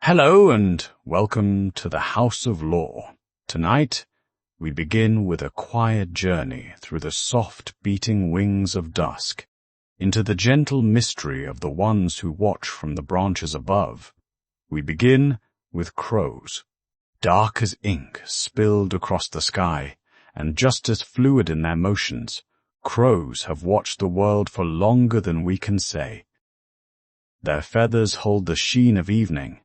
Hello and welcome to the House of Law. Tonight, we begin with a quiet journey through the soft beating wings of dusk, into the gentle mystery of the ones who watch from the branches above. We begin with crows, dark as ink spilled across the sky, and just as fluid in their motions. Crows have watched the world for longer than we can say. Their feathers hold the sheen of evening,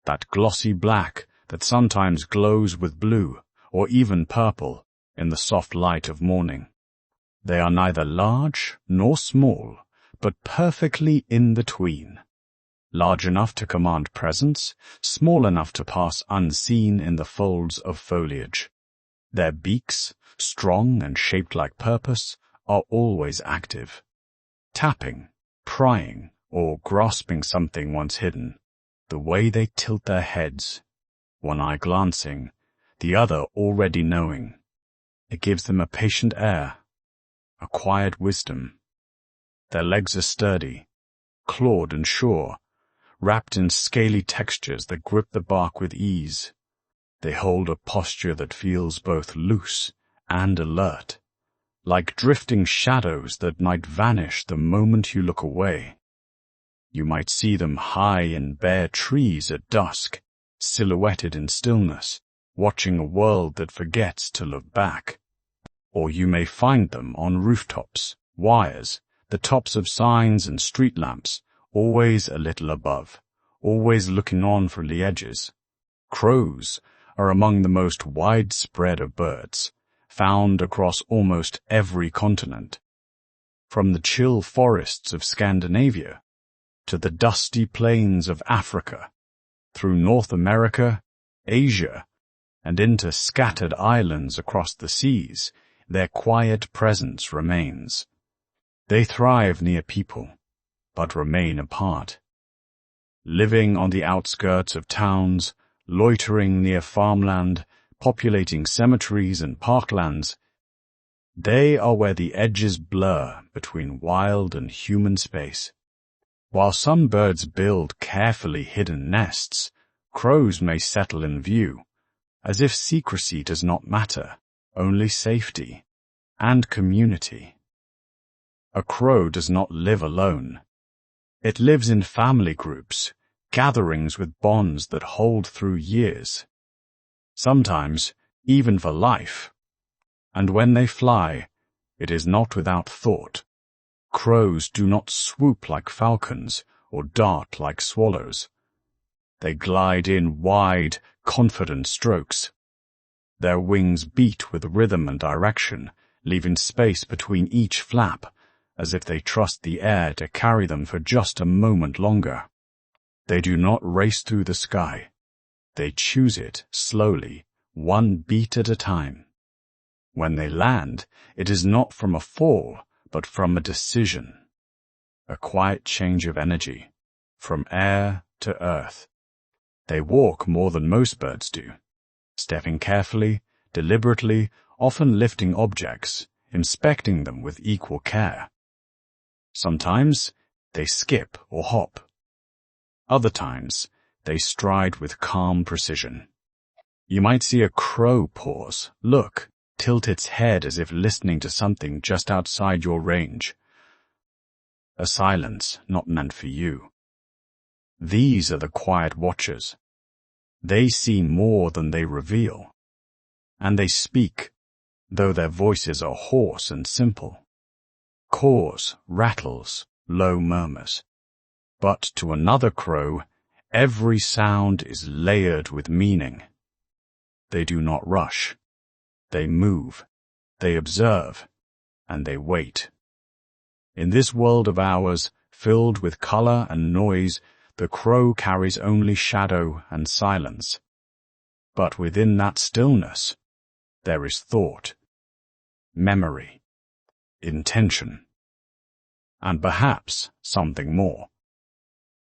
that glossy black that sometimes glows with blue or even purple in the soft light of morning. They are neither large nor small, but perfectly in between. Large enough to command presence, small enough to pass unseen in the folds of foliage. Their beaks, strong and shaped like purpose, are always active, tapping, prying, or grasping something once hidden. The way they tilt their heads, one eye glancing, the other already knowing. It gives them a patient air, a quiet wisdom. Their legs are sturdy, clawed and sure, wrapped in scaly textures that grip the bark with ease. They hold a posture that feels both loose and alert, like drifting shadows that might vanish the moment you look away. You might see them high in bare trees at dusk, silhouetted in stillness, watching a world that forgets to look back. Or you may find them on rooftops, wires, the tops of signs and street lamps, always a little above, always looking on from the edges. Crows are among the most widespread of birds, found across almost every continent. From the chill forests of Scandinavia to the dusty plains of Africa, through North America, Asia, and into scattered islands across the seas, their quiet presence remains. They thrive near people, but remain apart. Living on the outskirts of towns, loitering near farmland, populating cemeteries and parklands, they are where the edges blur between wild and human space. While some birds build carefully hidden nests, crows may settle in view, as if secrecy does not matter, only safety and community. A crow does not live alone. It lives in family groups, gatherings with bonds that hold through years, sometimes even for life. And when they fly, it is not without thought. Crows do not swoop like falcons or dart like swallows. They glide in wide, confident strokes. Their wings beat with rhythm and direction, leaving space between each flap, as if they trust the air to carry them for just a moment longer. They do not race through the sky. They choose it slowly, one beat at a time. When they land, it is not from a fall, but from a decision, a quiet change of energy, from air to earth. They walk more than most birds do, stepping carefully, deliberately, often lifting objects, inspecting them with equal care. Sometimes they skip or hop. Other times they stride with calm precision. You might see a crow pause, look, tilt its head as if listening to something just outside your range. A silence not meant for you. These are the quiet watchers. They see more than they reveal. And they speak, though their voices are hoarse and simple. Caws, rattles, low murmurs. But to another crow, every sound is layered with meaning. They do not rush. They move, they observe, and they wait. In this world of ours, filled with color and noise, the crow carries only shadow and silence. But within that stillness, there is thought, memory, intention, and perhaps something more.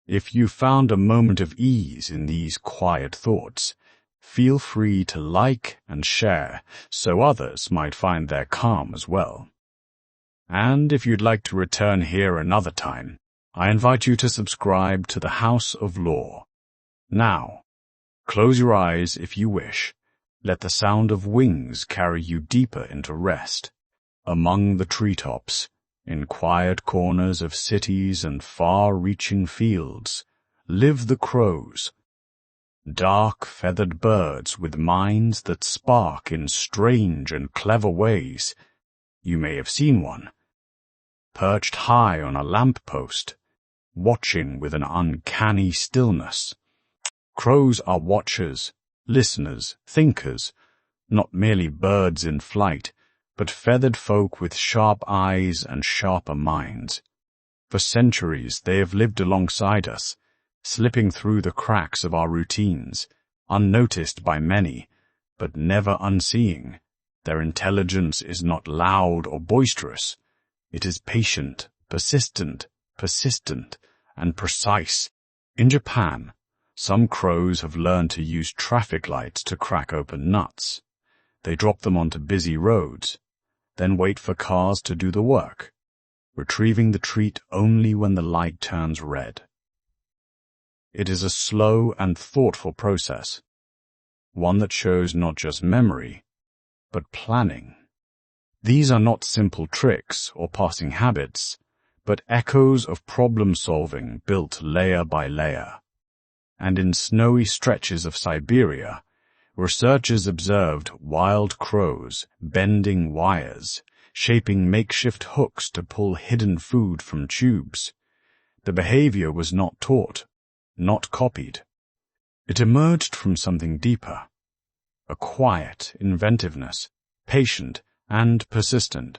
If you found a moment of ease in these quiet thoughts, feel free to like and share so others might find their calm as well. And if you'd like to return here another time, I invite you to subscribe to the House of Law. Now, close your eyes if you wish. Let the sound of wings carry you deeper into rest. Among the treetops, in quiet corners of cities and far-reaching fields, live the crows. Dark, feathered birds with minds that spark in strange and clever ways. You may have seen one, perched high on a lamppost, watching with an uncanny stillness. Crows are watchers, listeners, thinkers, not merely birds in flight, but feathered folk with sharp eyes and sharper minds. For centuries they have lived alongside us, slipping through the cracks of our routines, unnoticed by many, but never unseeing. Their intelligence is not loud or boisterous. It is patient, persistent, and precise. In Japan, some crows have learned to use traffic lights to crack open nuts. They drop them onto busy roads, then wait for cars to do the work, retrieving the treat only when the light turns red. It is a slow and thoughtful process, one that shows not just memory, but planning. These are not simple tricks or passing habits, but echoes of problem-solving built layer by layer. And in snowy stretches of Siberia, researchers observed wild crows bending wires, shaping makeshift hooks to pull hidden food from tubes. The behavior was not taught, not copied. It emerged from something deeper, a quiet inventiveness, patient and persistent.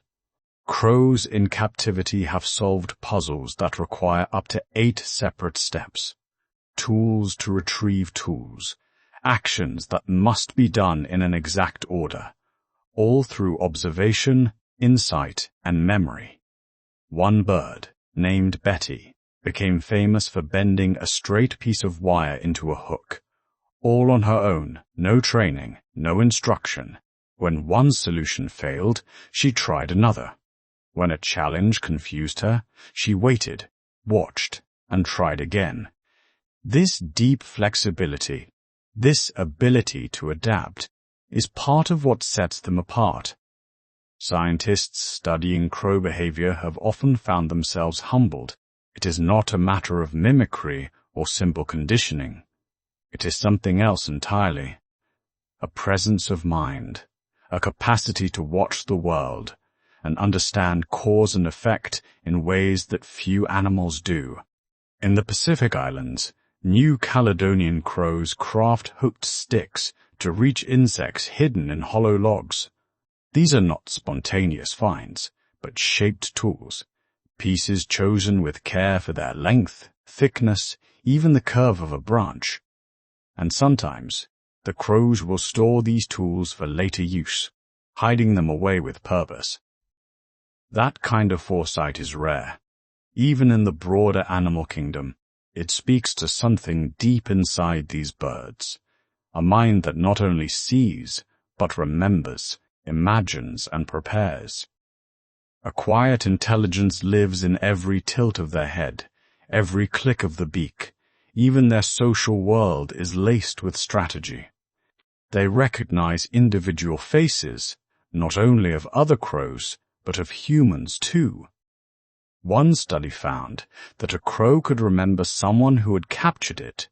Crows in captivity have solved puzzles that require up to 8 separate steps. Tools to retrieve tools, actions that must be done in an exact order, all through observation, insight, and memory. One bird, named Betty, became famous for bending a straight piece of wire into a hook, all on her own, no training, no instruction. When one solution failed, she tried another. When a challenge confused her, she waited, watched, and tried again. This deep flexibility, this ability to adapt, is part of what sets them apart. Scientists studying crow behavior have often found themselves humbled. It is not a matter of mimicry or simple conditioning. It is something else entirely. A presence of mind, a capacity to watch the world and understand cause and effect in ways that few animals do. In the Pacific Islands, New Caledonian crows craft hooked sticks to reach insects hidden in hollow logs. These are not spontaneous finds, but shaped tools, pieces chosen with care for their length, thickness, even the curve of a branch. And sometimes, the crows will store these tools for later use, hiding them away with purpose. That kind of foresight is rare. Even in the broader animal kingdom, it speaks to something deep inside these birds, a mind that not only sees, but remembers, imagines, and prepares. A quiet intelligence lives in every tilt of their head, every click of the beak. Even their social world is laced with strategy. They recognize individual faces, not only of other crows, but of humans too. One study found that a crow could remember someone who had captured it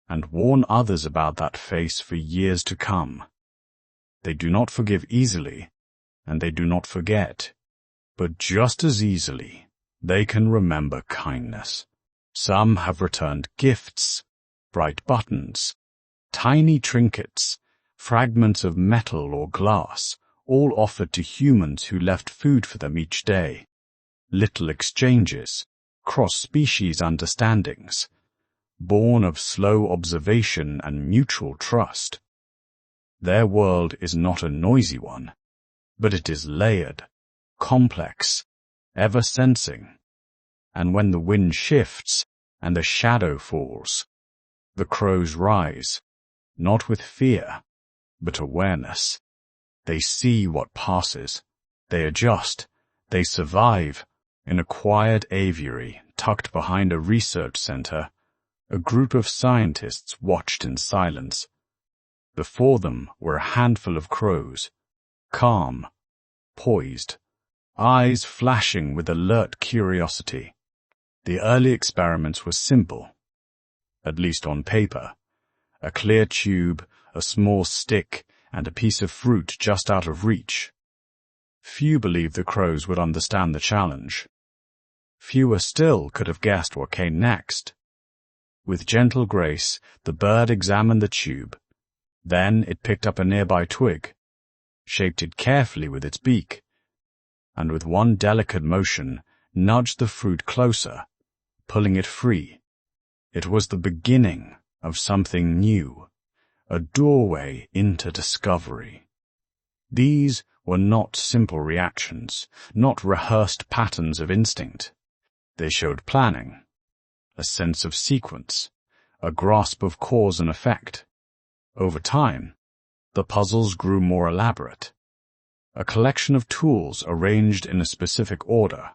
and warn others about that face for years to come. They do not forgive easily, and they do not forget, but just as easily, they can remember kindness. Some have returned gifts, bright buttons, tiny trinkets, fragments of metal or glass, all offered to humans who left food for them each day. Little exchanges, cross-species understandings, born of slow observation and mutual trust. Their world is not a noisy one, but it is layered, complex, ever-sensing. And when the wind shifts and the shadow falls, the crows rise, not with fear, but awareness. They see what passes, they adjust, they survive. In a quiet aviary tucked behind a research center, A group of scientists watched in silence. Before them were a handful of crows, calm, poised, eyes flashing with alert curiosity. The early experiments were simple, at least on paper. A clear tube, a small stick, and a piece of fruit just out of reach. Few believed the crows would understand the challenge. Fewer still could have guessed what came next. With gentle grace, the bird examined the tube. Then it picked up a nearby twig, shaped it carefully with its beak, and with one delicate motion nudged the fruit closer, pulling it free. It was the beginning of something new, a doorway into discovery. These were not simple reactions, not rehearsed patterns of instinct. They showed planning, a sense of sequence, a grasp of cause and effect. Over time, the puzzles grew more elaborate. A collection of tools arranged in a specific order,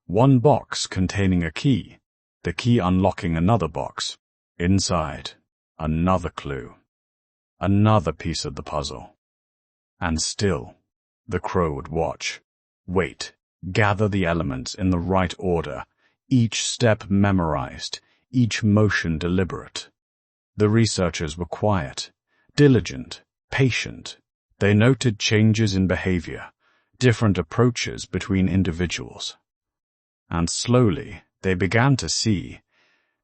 one box containing a key, the key unlocking another box. Inside, another clue, another piece of the puzzle. And still, the crow would watch, wait, gather the elements in the right order, each step memorized, each motion deliberate. The researchers were quiet, diligent, patient. They noted changes in behavior, different approaches between individuals. And slowly, they began to see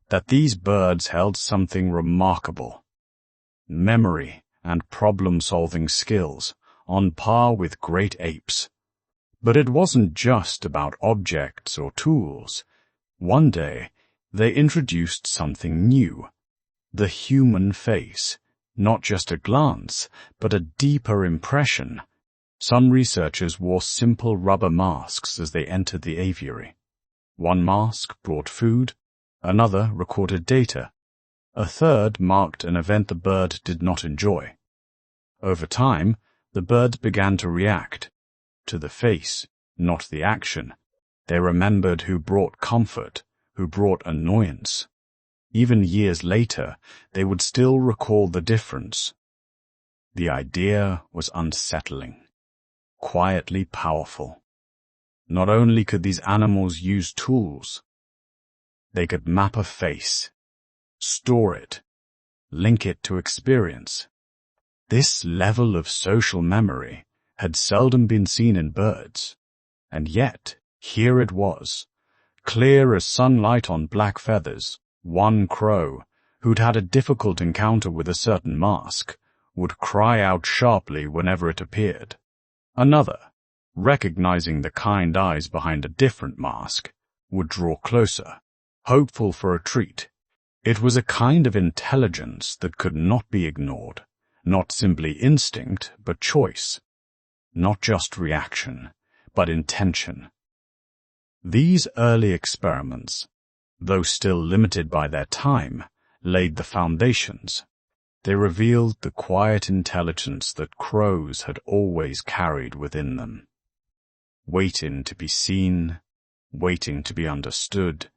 that these birds held something remarkable. Memory and problem-solving skills on par with great apes. But it wasn't just about objects or tools. One day, they introduced something new. The human face. Not just a glance, but a deeper impression. Some researchers wore simple rubber masks as they entered the aviary. One mask brought food, another recorded data, a third marked an event the bird did not enjoy. Over time, the birds began to react to the face, not the action. They remembered who brought comfort, who brought annoyance. Even years later, they would still recall the difference. The idea was unsettling, quietly powerful. Not only could these animals use tools, they could map a face, store it, link it to experience. This level of social memory had seldom been seen in birds, and yet here it was, clear as sunlight on black feathers. One crow, who'd had a difficult encounter with a certain mask, would cry out sharply whenever it appeared. Another, recognizing the kind eyes behind a different mask, would draw closer, hopeful for a treat. It was a kind of intelligence that could not be ignored, not simply instinct, but choice. Not just reaction, but intention. These early experiments, though still limited by their time, laid the foundations. They revealed the quiet intelligence that crows had always carried within them. Waiting to be seen, waiting to be understood.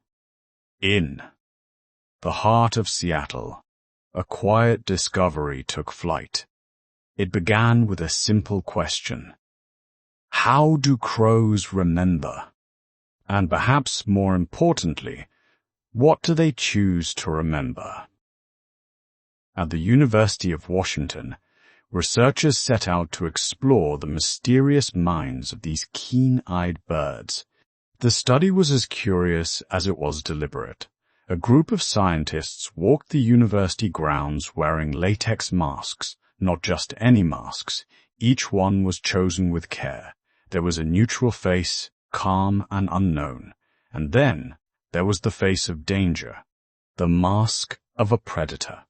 In the heart of Seattle, a quiet discovery took flight. It began with a simple question. How do crows remember? And perhaps more importantly, what do they choose to remember? At the University of Washington, researchers set out to explore the mysterious minds of these keen-eyed birds. The study was as curious as it was deliberate. A group of scientists walked the university grounds wearing latex masks, not just any masks. Each one was chosen with care. There was a neutral face, calm and unknown, and then there was the face of danger, the mask of a predator.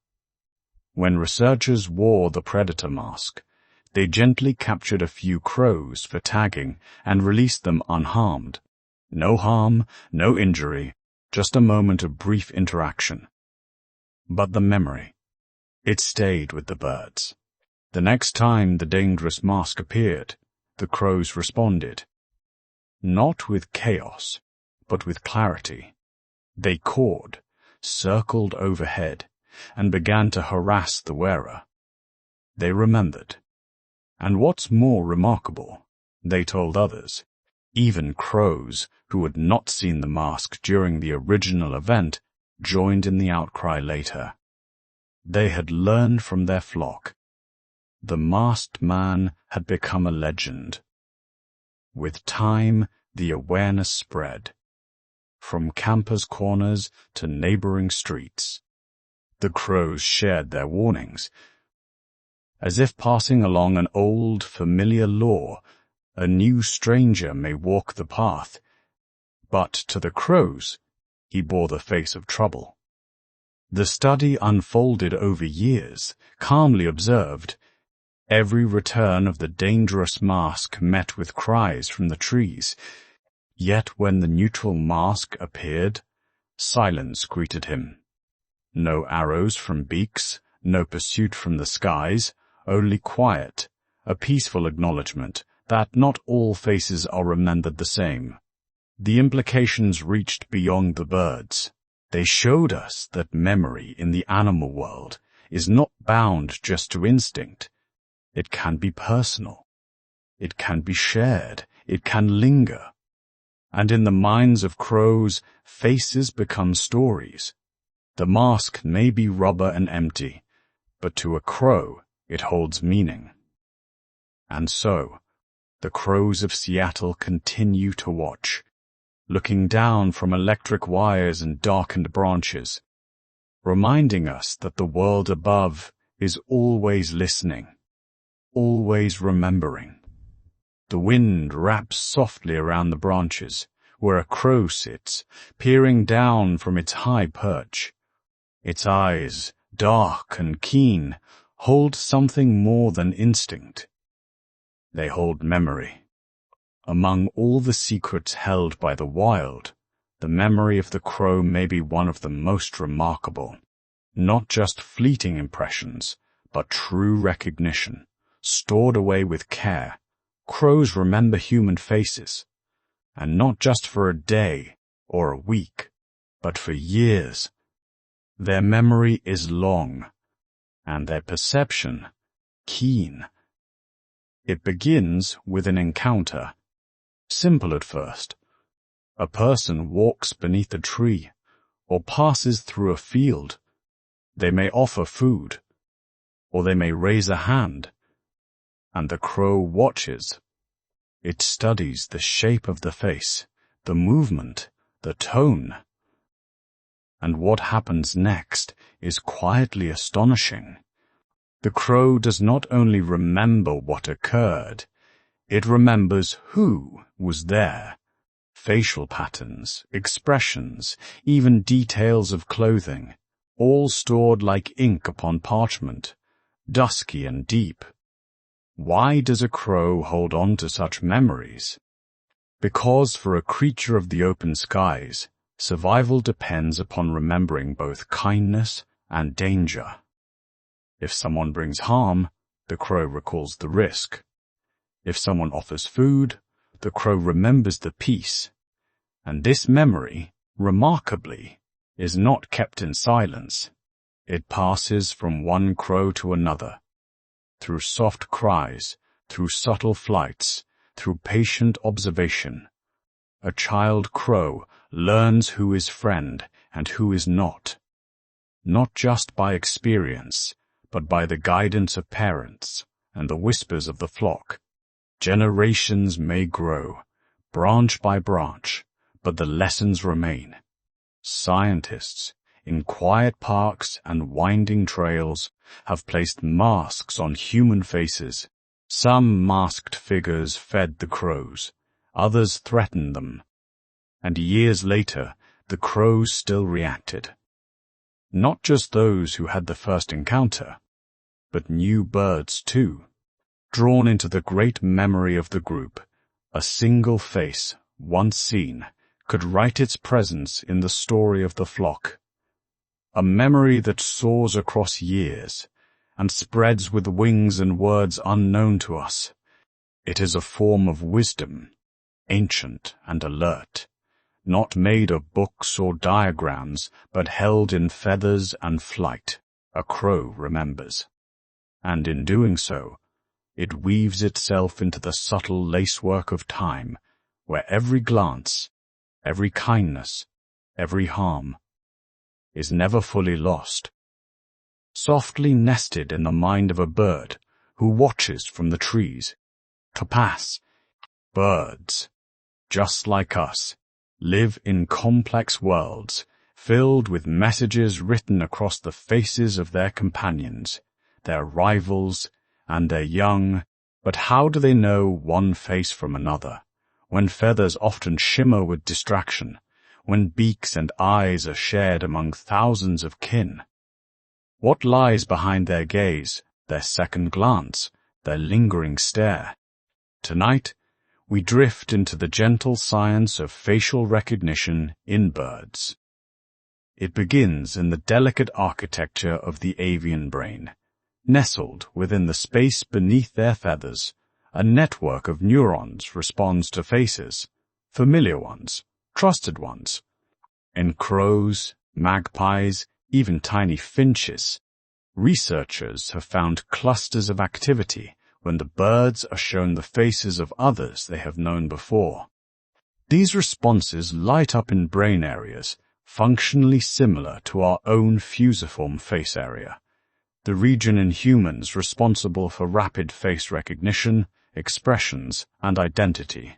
When researchers wore the predator mask, they gently captured a few crows for tagging and released them unharmed. No harm, no injury, just a moment of brief interaction. But the memory, it stayed with the birds. The next time the dangerous mask appeared, the crows responded. Not with chaos, but with clarity. They cawed, circled overhead and began to harass the wearer. They remembered. And what's more remarkable, they told others, even crows who had not seen the mask during the original event joined in the outcry later. They had learned from their flock. The masked man had become a legend. With time, the awareness spread. From campers' corners to neighboring streets, the crows shared their warnings. As if passing along an old, familiar law, a new stranger may walk the path, but to the crows, he bore the face of trouble. The study unfolded over years, calmly observed. Every return of the dangerous mask met with cries from the trees. Yet when the neutral mask appeared, silence greeted him. No arrows from beaks, no pursuit from the skies, only quiet, a peaceful acknowledgement that not all faces are remembered the same. The implications reached beyond the birds. They showed us that memory in the animal world is not bound just to instinct. It can be personal. It can be shared. It can linger. And in the minds of crows, faces become stories. The mask may be rubber and empty, but to a crow, it holds meaning. And so, the crows of Seattle continue to watch, looking down from electric wires and darkened branches, reminding us that the world above is always listening, always remembering. The wind raps softly around the branches, where a crow sits, peering down from its high perch. Its eyes, dark and keen, hold something more than instinct. They hold memory. Among all the secrets held by the wild, the memory of the crow may be one of the most remarkable. Not just fleeting impressions, but true recognition, stored away with care. Crows remember human faces, and not just for a day or a week, but for years. Their memory is long, and their perception keen. It begins with an encounter, simple at first. A person walks beneath a tree or passes through a field. They may offer food, or they may raise a hand, and the crow watches. It studies the shape of the face, the movement, the tone. And what happens next is quietly astonishing. The crow does not only remember what occurred, it remembers who was there. Facial patterns, expressions, even details of clothing, all stored like ink upon parchment, dusky and deep. Why does a crow hold on to such memories? Because for a creature of the open skies, survival depends upon remembering both kindness and danger. If someone brings harm, the crow recalls the risk. If someone offers food, the crow remembers the peace. And this memory, remarkably, is not kept in silence. It passes from one crow to another, through soft cries, through subtle flights, through patient observation. A child crow learns who is friend and who is not just by experience, but by the guidance of parents and the whispers of the flock. Generations may grow, branch by branch, but the lessons remain. Scientists, in quiet parks and winding trails, have placed masks on human faces. Some masked figures fed the crows, others threatened them, and years later the crows still reacted. Not just those who had the first encounter, but new birds too. Drawn into the great memory of the group, a single face, once seen, could write its presence in the story of the flock. A memory that soars across years and spreads with wings and words unknown to us. It is a form of wisdom, ancient and alert, not made of books or diagrams, but held in feathers and flight, a crow remembers. And in doing so, it weaves itself into the subtle lacework of time, where every glance, every kindness, every harm, is never fully lost. Softly nested in the mind of a bird who watches from the trees, to pass, birds, just like us, live in complex worlds, filled with messages written across the faces of their companions, their rivals, and their young. But how do they know one face from another, when feathers often shimmer with distraction, when beaks and eyes are shared among thousands of kin? What lies behind their gaze, their second glance, their lingering stare? Tonight, we drift into the gentle science of facial recognition in birds. It begins in the delicate architecture of the avian brain. Nestled within the space beneath their feathers, a network of neurons responds to faces, familiar ones, trusted ones. In crows, magpies, even tiny finches, researchers have found clusters of activity when the birds are shown the faces of others they have known before. These responses light up in brain areas functionally similar to our own fusiform face area, the region in humans responsible for rapid face recognition, expressions, and identity.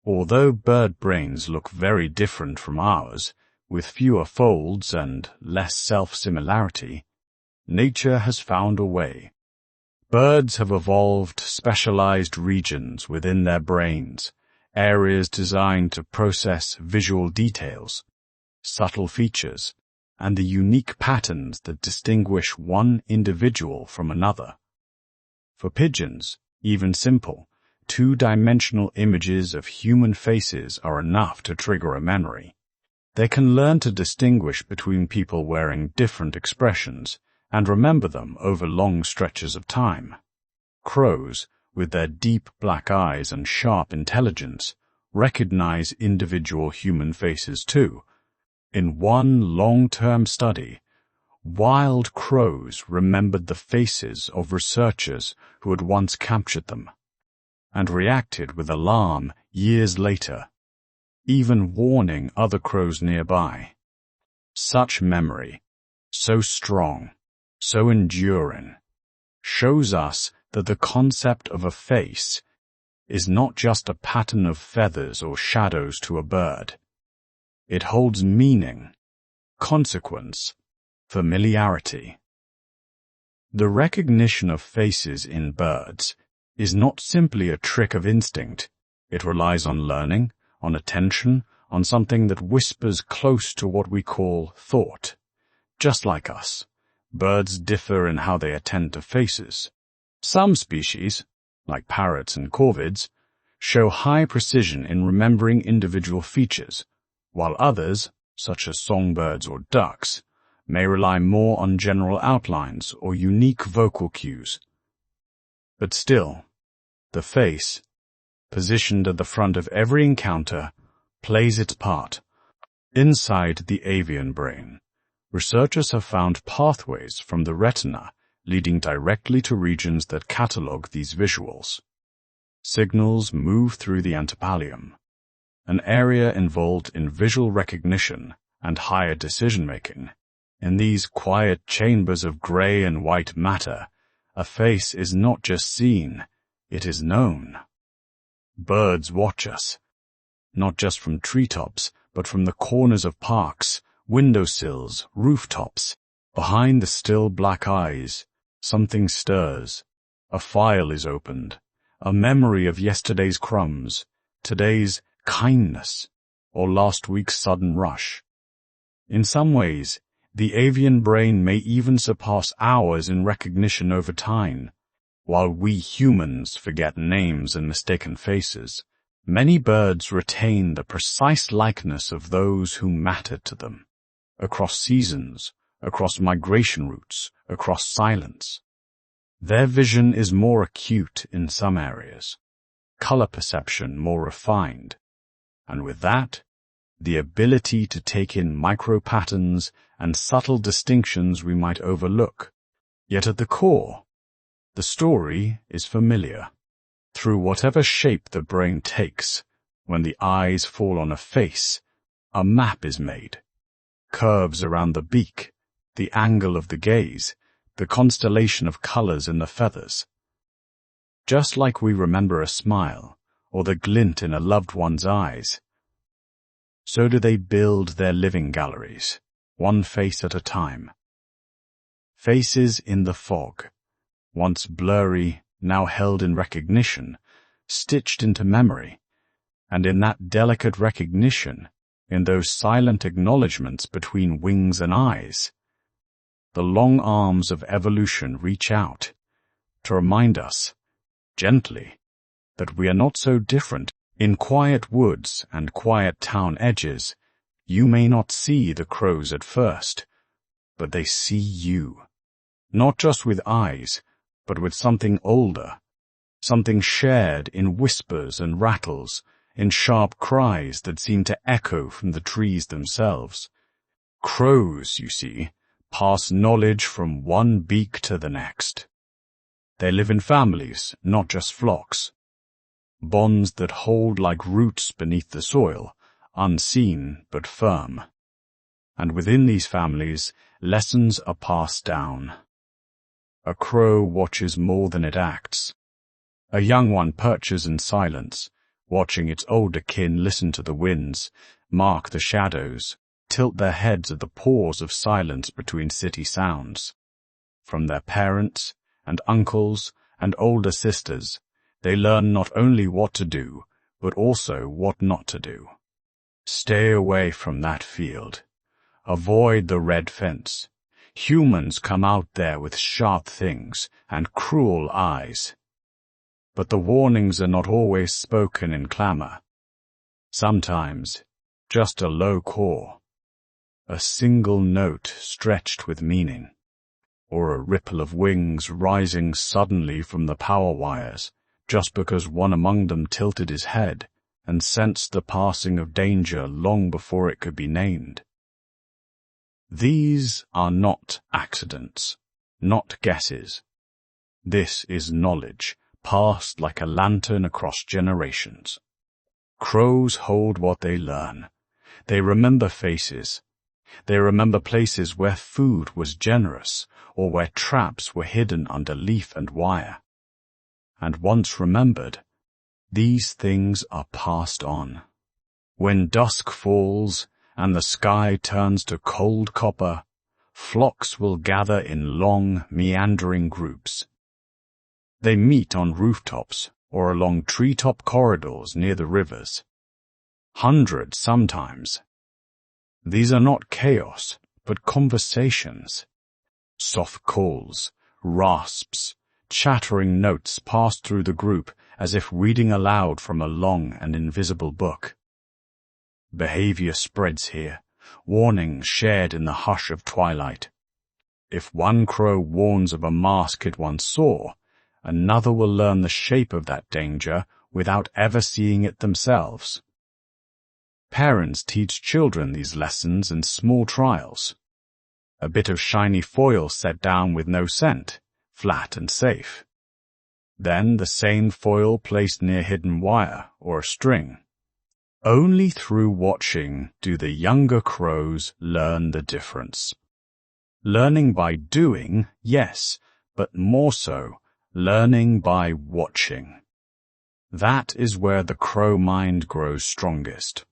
Although bird brains look very different from ours, with fewer folds and less self-similarity, nature has found a way. Birds have evolved specialized regions within their brains, areas designed to process visual details, subtle features, and the unique patterns that distinguish one individual from another. For pigeons, even simple, two-dimensional images of human faces are enough to trigger a memory. They can learn to distinguish between people wearing different expressions and remember them over long stretches of time. Crows, with their deep black eyes and sharp intelligence, recognize individual human faces too. In one long-term study, wild crows remembered the faces of researchers who had once captured them, and reacted with alarm years later, even warning other crows nearby. Such memory, so strong, so enduring, shows us that the concept of a face is not just a pattern of feathers or shadows to a bird. It holds meaning, consequence, familiarity. The recognition of faces in birds is not simply a trick of instinct. It relies on learning, on attention, on something that whispers close to what we call thought. Just like us, birds differ in how they attend to faces. Some species, like parrots and corvids, show high precision in remembering individual features, while others, such as songbirds or ducks, may rely more on general outlines or unique vocal cues. But still, the face, positioned at the front of every encounter, plays its part. Inside the avian brain, researchers have found pathways from the retina leading directly to regions that catalog these visuals. Signals move through the antipallium, an area involved in visual recognition and higher decision-making. In these quiet chambers of gray and white matter, a face is not just seen, it is known. Birds watch us, not just from treetops, but from the corners of parks, windowsills, rooftops. Behind the still black eyes, something stirs. A file is opened, a memory of yesterday's crumbs, today's kindness, or last week's sudden rush. In some ways, the avian brain may even surpass ours in recognition over time. While we humans forget names and mistaken faces, many birds retain the precise likeness of those who mattered to them, across seasons, across migration routes, across silence. Their vision is more acute in some areas, color perception more refined, and with that, the ability to take in micro-patterns and subtle distinctions we might overlook. Yet at the core, the story is familiar. Through whatever shape the brain takes, when the eyes fall on a face, a map is made. Curves around the beak, the angle of the gaze, the constellation of colors in the feathers. Just like we remember a smile, or the glint in a loved one's eyes, so do they build their living galleries, one face at a time. Faces in the fog, once blurry, now held in recognition, stitched into memory, and in that delicate recognition, in those silent acknowledgments between wings and eyes, the long arms of evolution reach out to remind us, gently, that we are not so different. In quiet woods and quiet town edges, you may not see the crows at first, but they see you, not just with eyes, but with something older, something shared in whispers and rattles, in sharp cries that seem to echo from the trees themselves. Crows, you see, pass knowledge from one beak to the next. They live in families, not just flocks. Bonds that hold like roots beneath the soil, unseen but firm. And within these families, lessons are passed down. A crow watches more than it acts. A young one perches in silence, watching its older kin listen to the winds, mark the shadows, tilt their heads at the pause of silence between city sounds. From their parents and uncles and older sisters, they learn not only what to do, but also what not to do. Stay away from that field. Avoid the red fence. Humans come out there with sharp things and cruel eyes. But the warnings are not always spoken in clamor. Sometimes, just a low call, a single note stretched with meaning, or a ripple of wings rising suddenly from the power wires, just because one among them tilted his head and sensed the passing of danger long before it could be named. These are not accidents, not guesses. This is knowledge, passed like a lantern across generations. Crows hold what they learn. They remember faces. They remember places where food was generous, or where traps were hidden under leaf and wire. And once remembered, these things are passed on. When dusk falls and the sky turns to cold copper, flocks will gather in long, meandering groups. They meet on rooftops or along treetop corridors near the rivers. Hundreds sometimes. These are not chaos, but conversations. Soft calls, rasps, chattering notes pass through the group as if reading aloud from a long and invisible book. Behavior spreads here, warnings shared in the hush of twilight. If one crow warns of a mask it once saw, another will learn the shape of that danger without ever seeing it themselves. Parents teach children these lessons in small trials. A bit of shiny foil set down with no scent, flat and safe. Then the same foil placed near hidden wire or a string. Only through watching do the younger crows learn the difference. Learning by doing, yes, but more so, learning by watching. That is where the crow mind grows strongest.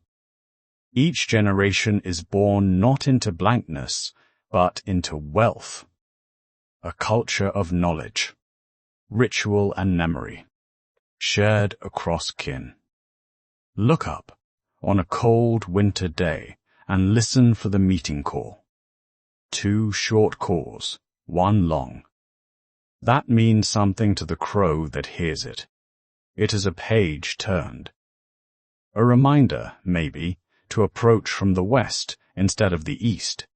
Each generation is born not into blankness, but into wealth. A culture of knowledge, ritual and memory, shared across kin. Look up on a cold winter day and listen for the meeting call. 2 short calls, 1 long. That means something to the crow that hears it. It is a page turned. A reminder, maybe, to approach from the west instead of the east,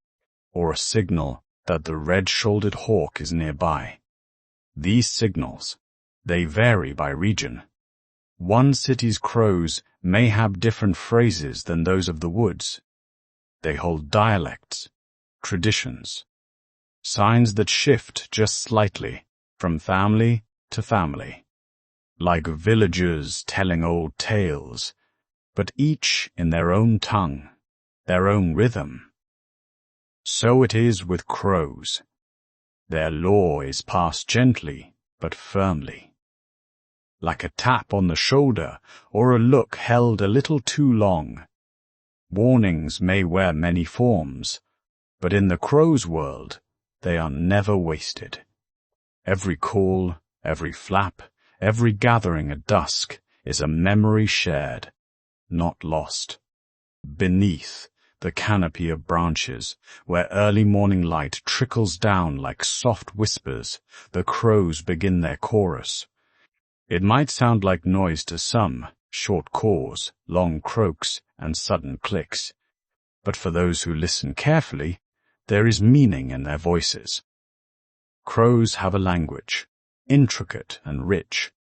or a signal that the red-shouldered hawk is nearby. These signals, they vary by region. One city's crows may have different phrases than those of the woods. They hold dialects, traditions, signs that shift just slightly from family to family, like villagers telling old tales, but each in their own tongue, their own rhythm. So it is with crows. Their law is passed gently but firmly, like a tap on the shoulder or a look held a little too long. Warnings may wear many forms, but in the crow's world, they are never wasted. Every call, every flap, every gathering at dusk is a memory shared, not lost. Beneath the canopy of branches, where early morning light trickles down like soft whispers, the crows begin their chorus. It might sound like noise to some, short caws, long croaks, and sudden clicks. But for those who listen carefully, there is meaning in their voices. Crows have a language, intricate and rich,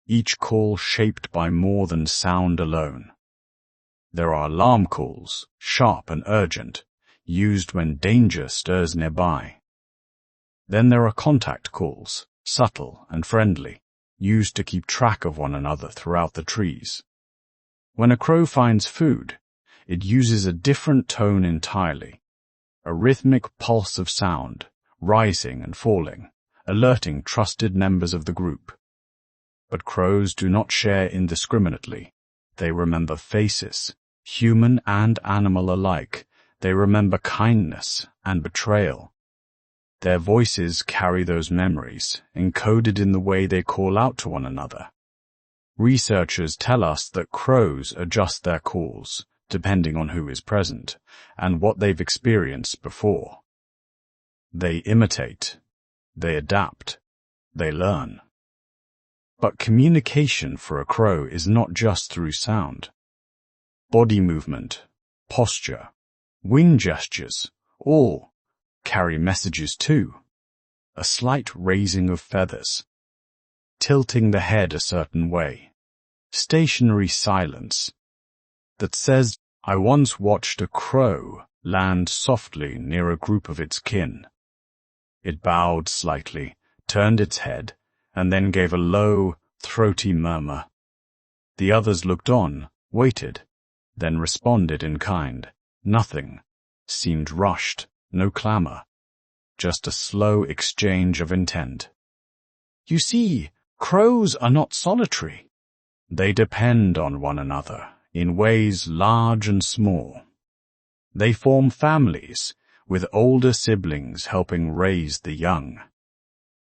each call shaped by more than sound alone. There are alarm calls, sharp and urgent, used when danger stirs nearby. Then there are contact calls, subtle and friendly, used to keep track of one another throughout the trees. When a crow finds food, it uses a different tone entirely, a rhythmic pulse of sound, rising and falling, alerting trusted members of the group. But crows do not share indiscriminately. They remember faces, human and animal alike. They remember kindness and betrayal. Their voices carry those memories, encoded in the way they call out to one another. Researchers tell us that crows adjust their calls, depending on who is present, and what they've experienced before. They imitate, they adapt, they learn. But communication for a crow is not just through sound. Body movement, posture, wing gestures, all carry messages too. A slight raising of feathers, tilting the head a certain way, stationary silence that says, I once watched a crow land softly near a group of its kin. It bowed slightly, turned its head, and then gave a low, throaty murmur. The others looked on, waited, then responded in kind. Nothing seemed rushed, no clamor, just a slow exchange of intent. You see, crows are not solitary. They depend on one another in ways large and small. They form families, with older siblings helping raise the young.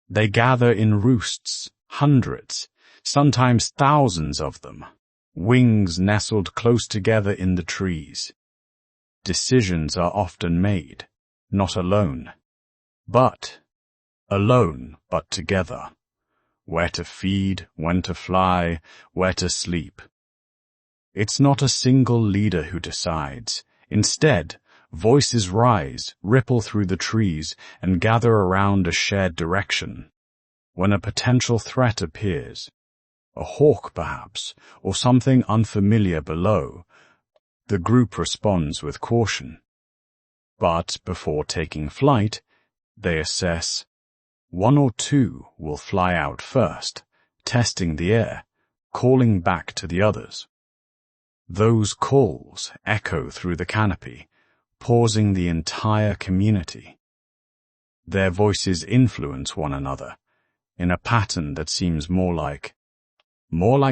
They gather in roosts, hundreds, sometimes thousands of them, wings nestled close together in the trees. Decisions are often made, not alone, but together. Where to feed, when to fly, where to sleep. It's not a single leader who decides. Instead, voices rise, ripple through the trees, and gather around a shared direction. When a potential threat appears, a hawk perhaps, or something unfamiliar below, the group responds with caution. But before taking flight, they assess. One or two will fly out first, testing the air, calling back to the others. Those calls echo through the canopy, pausing the entire community. Their voices influence one another in a pattern that seems more like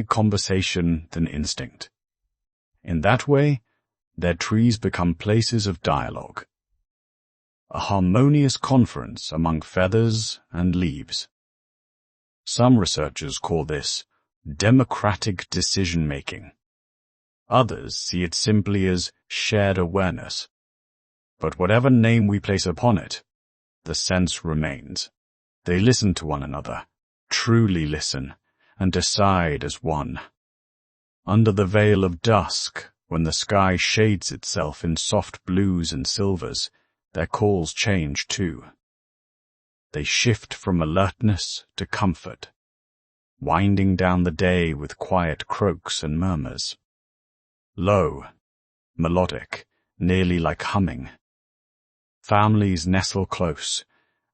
conversation than instinct. In that way, their trees become places of dialogue, a harmonious conference among feathers and leaves. Some researchers call this democratic decision-making. Others see it simply as shared awareness. But whatever name we place upon it, the sense remains. They listen to one another, truly listen, and decide as one. Under the veil of dusk, when the sky shades itself in soft blues and silvers, their calls change too. They shift from alertness to comfort, winding down the day with quiet croaks and murmurs. Low, melodic, nearly like humming. Families nestle close,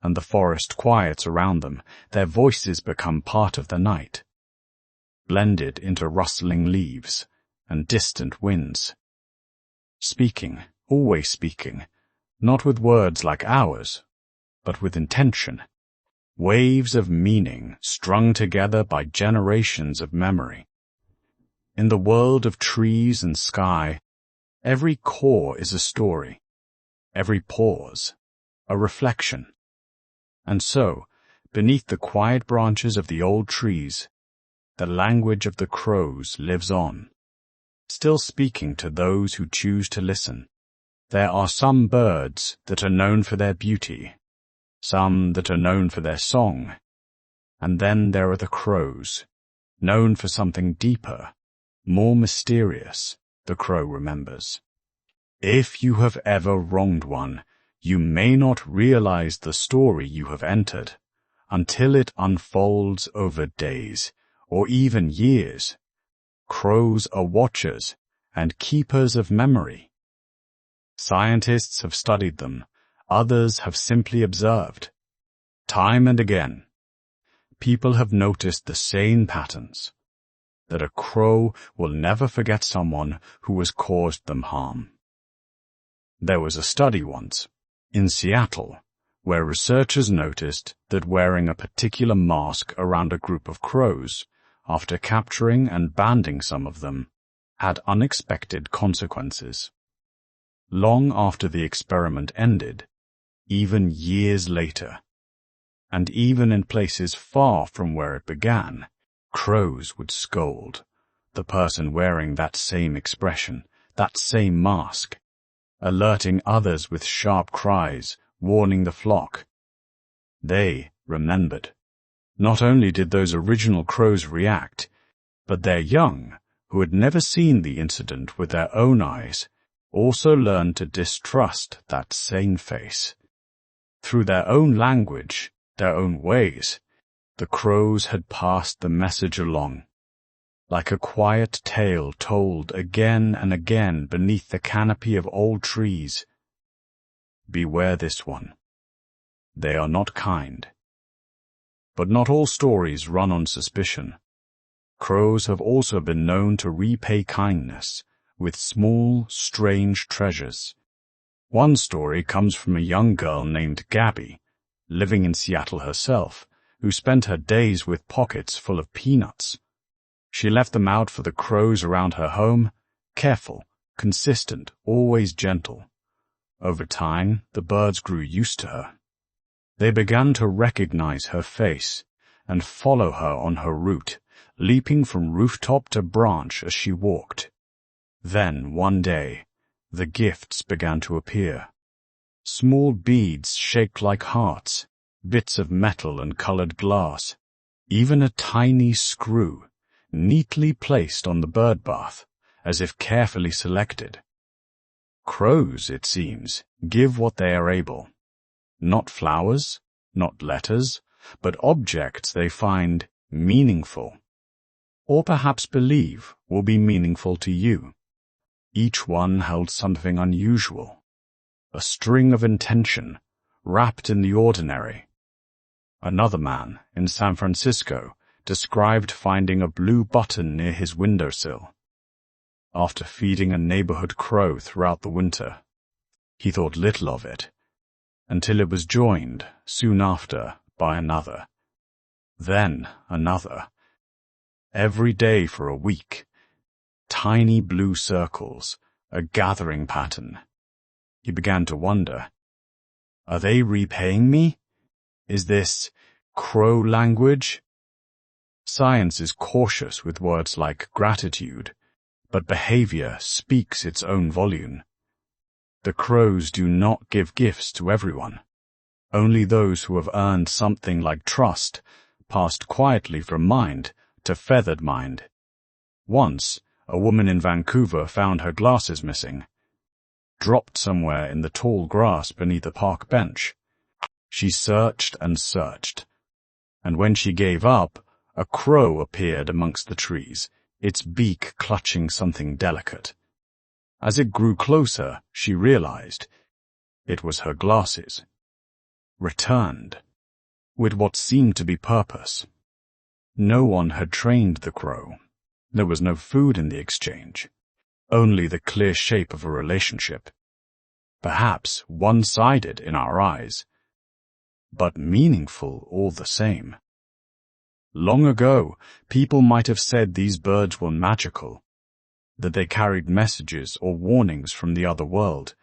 and the forest quiets around them. Their voices become part of the night, blended into rustling leaves and distant winds. Speaking, always speaking, not with words like ours, but with intention. Waves of meaning strung together by generations of memory. In the world of trees and sky, every core is a story, every pause, a reflection. And so, beneath the quiet branches of the old trees, the language of the crows lives on, still speaking to those who choose to listen. There are some birds that are known for their beauty, some that are known for their song, and then there are the crows, known for something deeper, more mysterious, the crow remembers. If you have ever wronged one, you may not realize the story you have entered until it unfolds over days or even years. Crows are watchers and keepers of memory. Scientists have studied them, others have simply observed. Time and again, people have noticed the same patterns, that a crow will never forget someone who has caused them harm. There was a study once, in Seattle, where researchers noticed that wearing a particular mask around a group of crows, after capturing and banding some of them, had unexpected consequences. Long after the experiment ended, even years later, and even in places far from where it began, crows would scold the person wearing that same expression, that same mask, alerting others with sharp cries, warning the flock. They remembered. Not only did those original crows react, but their young, who had never seen the incident with their own eyes, also learned to distrust that same face. Through their own language, their own ways, the crows had passed the message along, like a quiet tale told again and again beneath the canopy of old trees. Beware this one. They are not kind. But not all stories run on suspicion. Crows have also been known to repay kindness with small, strange treasures. One story comes from a young girl named Gabby, living in Seattle herself, who spent her days with pockets full of peanuts. She left them out for the crows around her home, careful, consistent, always gentle. Over time, the birds grew used to her. They began to recognize her face and follow her on her route, leaping from rooftop to branch as she walked. Then, one day, the gifts began to appear. Small beads shaped like hearts, bits of metal and colored glass, even a tiny screw, neatly placed on the bird bath, as if carefully selected. Crows, it seems, give what they are able. Not flowers, not letters, but objects they find meaningful, or perhaps believe will be meaningful to you. Each one held something unusual, a string of intention, wrapped in the ordinary. Another man, in San Francisco, described finding a blue button near his windowsill. After feeding a neighborhood crow throughout the winter, he thought little of it, until it was joined, soon after, by another. Then another. Every day for a week. Tiny blue circles, a gathering pattern. He began to wonder, are they repaying me? Is this crow language? Science is cautious with words like gratitude, but behavior speaks its own volume. The crows do not give gifts to everyone. Only those who have earned something like trust, passed quietly from mind to feathered mind. Once, a woman in Vancouver found her glasses missing, dropped somewhere in the tall grass beneath a park bench. She searched and searched, and when she gave up, a crow appeared amongst the trees, its beak clutching something delicate. As it grew closer, she realized it was her glasses. Returned, with what seemed to be purpose. No one had trained the crow. There was no food in the exchange, only the clear shape of a relationship. Perhaps one-sided in our eyes, but meaningful all the same. Long ago, people might have said these birds were magical, that they carried messages or warnings from the other world.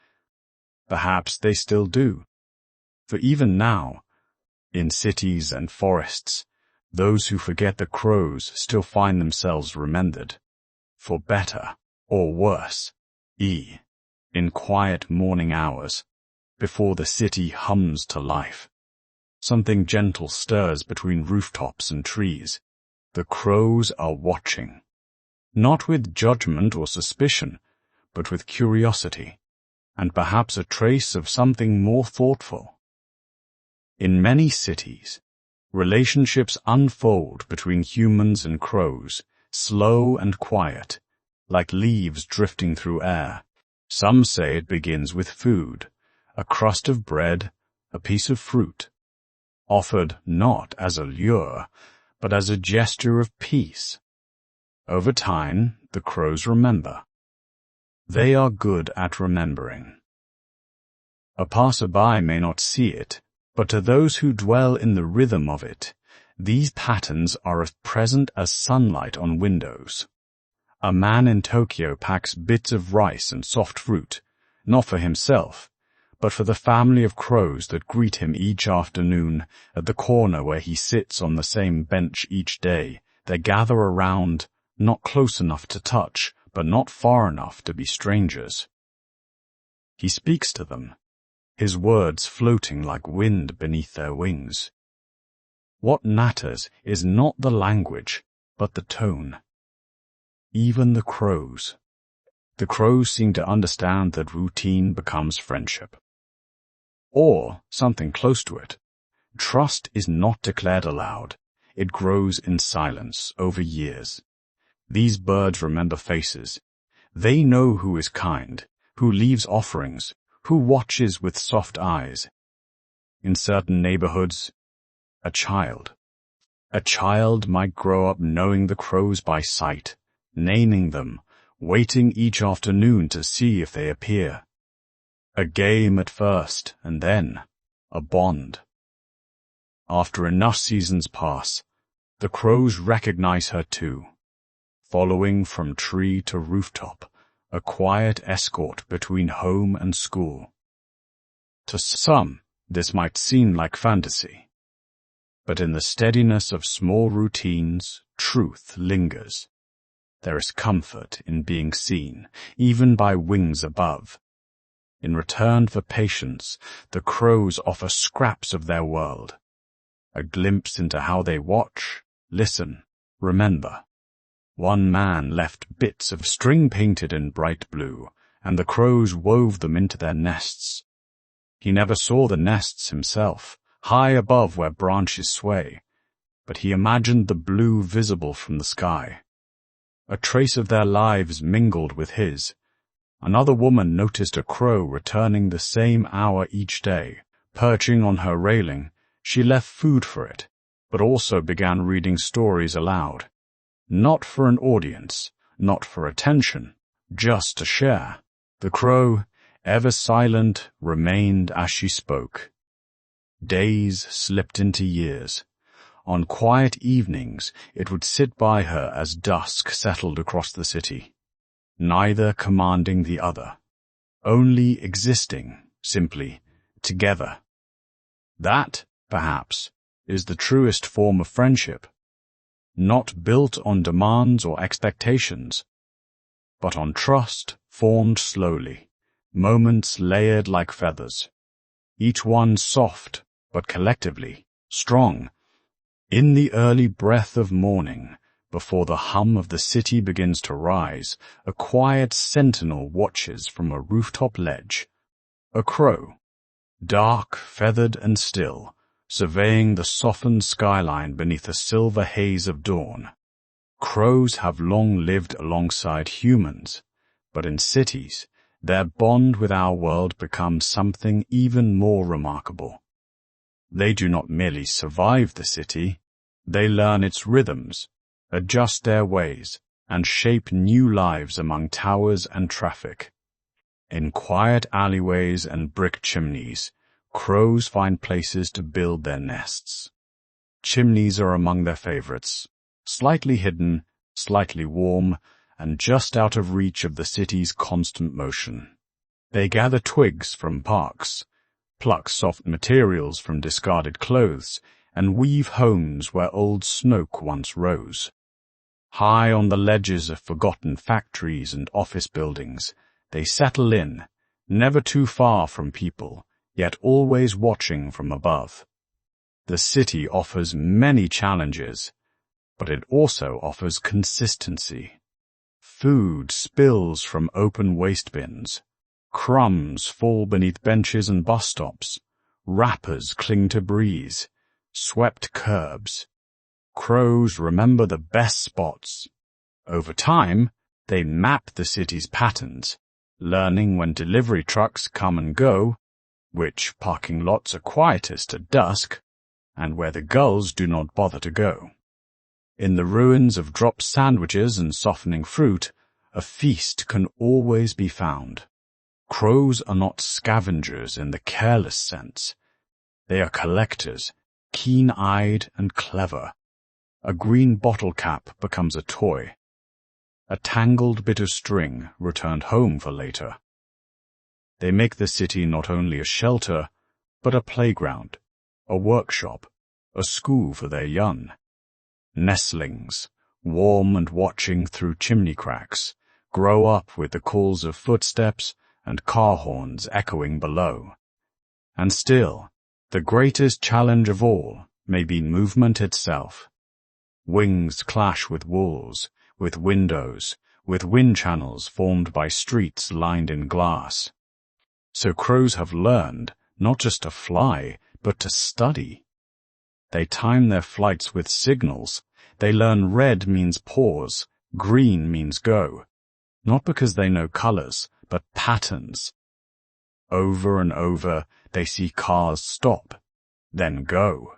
Perhaps they still do. For even now, in cities and forests, those who forget the crows still find themselves remembered, for better or worse, in quiet morning hours, before the city hums to life. Something gentle stirs between rooftops and trees. The crows are watching, not with judgment or suspicion, but with curiosity, and perhaps a trace of something more thoughtful. In many cities, relationships unfold between humans and crows, slow and quiet, like leaves drifting through air. Some say it begins with food, a crust of bread, a piece of fruit, offered not as a lure, but as a gesture of peace. Over time, the crows remember. They are good at remembering. A passerby may not see it, but to those who dwell in the rhythm of it, these patterns are as present as sunlight on windows. A man in Tokyo packs bits of rice and soft fruit, not for himself, but for the family of crows that greet him each afternoon at the corner where he sits on the same bench each day. They gather around, not close enough to touch, but not far enough to be strangers. He speaks to them, his words floating like wind beneath their wings. What matters is not the language, but the tone. Even the crows. The crows seem to understand that routine becomes friendship. Or something close to it. Trust is not declared aloud. It grows in silence over years. These birds remember faces. They know who is kind, who leaves offerings, who watches with soft eyes. In certain neighborhoods, a child might grow up knowing the crows by sight, naming them, waiting each afternoon to see if they appear. A game at first, and then a bond. After enough seasons pass, the crows recognize her too, following from tree to rooftop, a quiet escort between home and school. To some, this might seem like fantasy, but in the steadiness of small routines, truth lingers. There is comfort in being seen, even by wings above. In return for patience, the crows offer scraps of their world, a glimpse into how they watch, listen, remember. One man left bits of string painted in bright blue, and the crows wove them into their nests. He never saw the nests himself, high above where branches sway, but he imagined the blue visible from the sky. A trace of their lives mingled with his. Another woman noticed a crow returning the same hour each day. Perching on her railing, she left food for it, but also began reading stories aloud. Not for an audience, not for attention, just to share. The crow, ever silent, remained as she spoke. Days slipped into years. On quiet evenings, it would sit by her as dusk settled across the city, neither commanding the other, only existing, simply, together. That, perhaps, is the truest form of friendship, not built on demands or expectations, but on trust formed slowly, moments layered like feathers, each one soft, but collectively strong. In the early breath of morning, before the hum of the city begins to rise, a quiet sentinel watches from a rooftop ledge. A crow, dark, feathered, and still, surveying the softened skyline beneath a silver haze of dawn. Crows have long lived alongside humans, but in cities, their bond with our world becomes something even more remarkable. They do not merely survive the city, they learn its rhythms, adjust their ways, and shape new lives among towers and traffic. In quiet alleyways and brick chimneys, crows find places to build their nests. Chimneys are among their favorites, slightly hidden, slightly warm, and just out of reach of the city's constant motion. They gather twigs from parks, pluck soft materials from discarded clothes, and weave homes where old smoke once rose. High on the ledges of forgotten factories and office buildings, they settle in, never too far from people, yet always watching from above. The city offers many challenges, but it also offers consistency. Food spills from open waste bins. Crumbs fall beneath benches and bus stops. Wrappers cling to breeze. Swept curbs. Crows remember the best spots. Over time, they map the city's patterns, learning when delivery trucks come and go, which parking lots are quietest at dusk, and where the gulls do not bother to go. In the ruins of dropped sandwiches and softening fruit, a feast can always be found. Crows are not scavengers in the careless sense. They are collectors, keen-eyed and clever. A green bottle cap becomes a toy. A tangled bit of string returned home for later. They make the city not only a shelter, but a playground, a workshop, a school for their young. Nestlings, warm and watching through chimney cracks, grow up with the calls of footsteps and car horns echoing below. And still, the greatest challenge of all may be movement itself. Wings clash with walls, with windows, with wind channels formed by streets lined in glass. So crows have learned not just to fly, but to study. They time their flights with signals. They learn red means pause, green means go. Not because they know colors, but patterns. Over and over, they see cars stop, then go,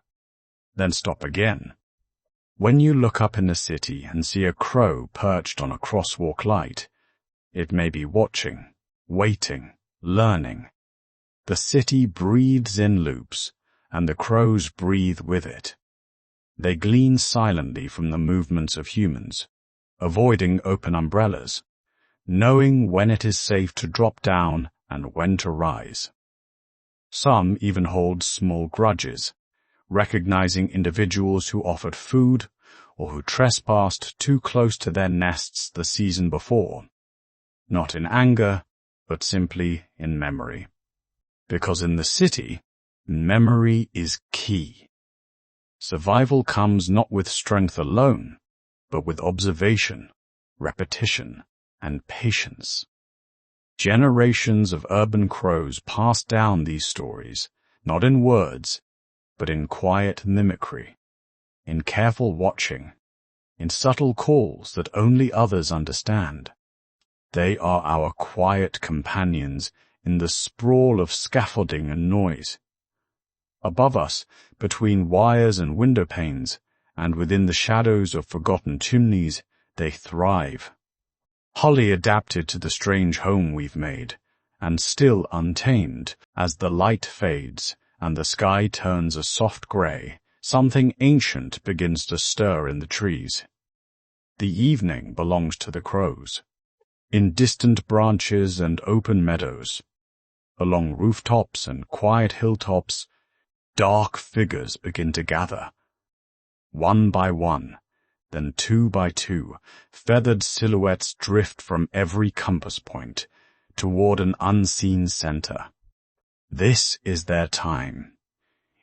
then stop again. When you look up in the city and see a crow perched on a crosswalk light, it may be watching, waiting, learning. The city breathes in loops, and the crows breathe with it. They glean silently from the movements of humans, avoiding open umbrellas, knowing when it is safe to drop down and when to rise. Some even hold small grudges, recognizing individuals who offered food or who trespassed too close to their nests the season before, not in anger, but simply in memory. Because in the city, memory is key. Survival comes not with strength alone, but with observation, repetition, and patience. Generations of urban crows pass down these stories, not in words, but in quiet mimicry, in careful watching, in subtle calls that only others understand. They are our quiet companions in the sprawl of scaffolding and noise. Above us, between wires and window panes, and within the shadows of forgotten chimneys, they thrive. Wholly adapted to the strange home we've made, and still untamed, as the light fades and the sky turns a soft gray, something ancient begins to stir in the trees. The evening belongs to the crows. In distant branches and open meadows, along rooftops and quiet hilltops, dark figures begin to gather. One by one, then two by two, feathered silhouettes drift from every compass point toward an unseen center. This is their time.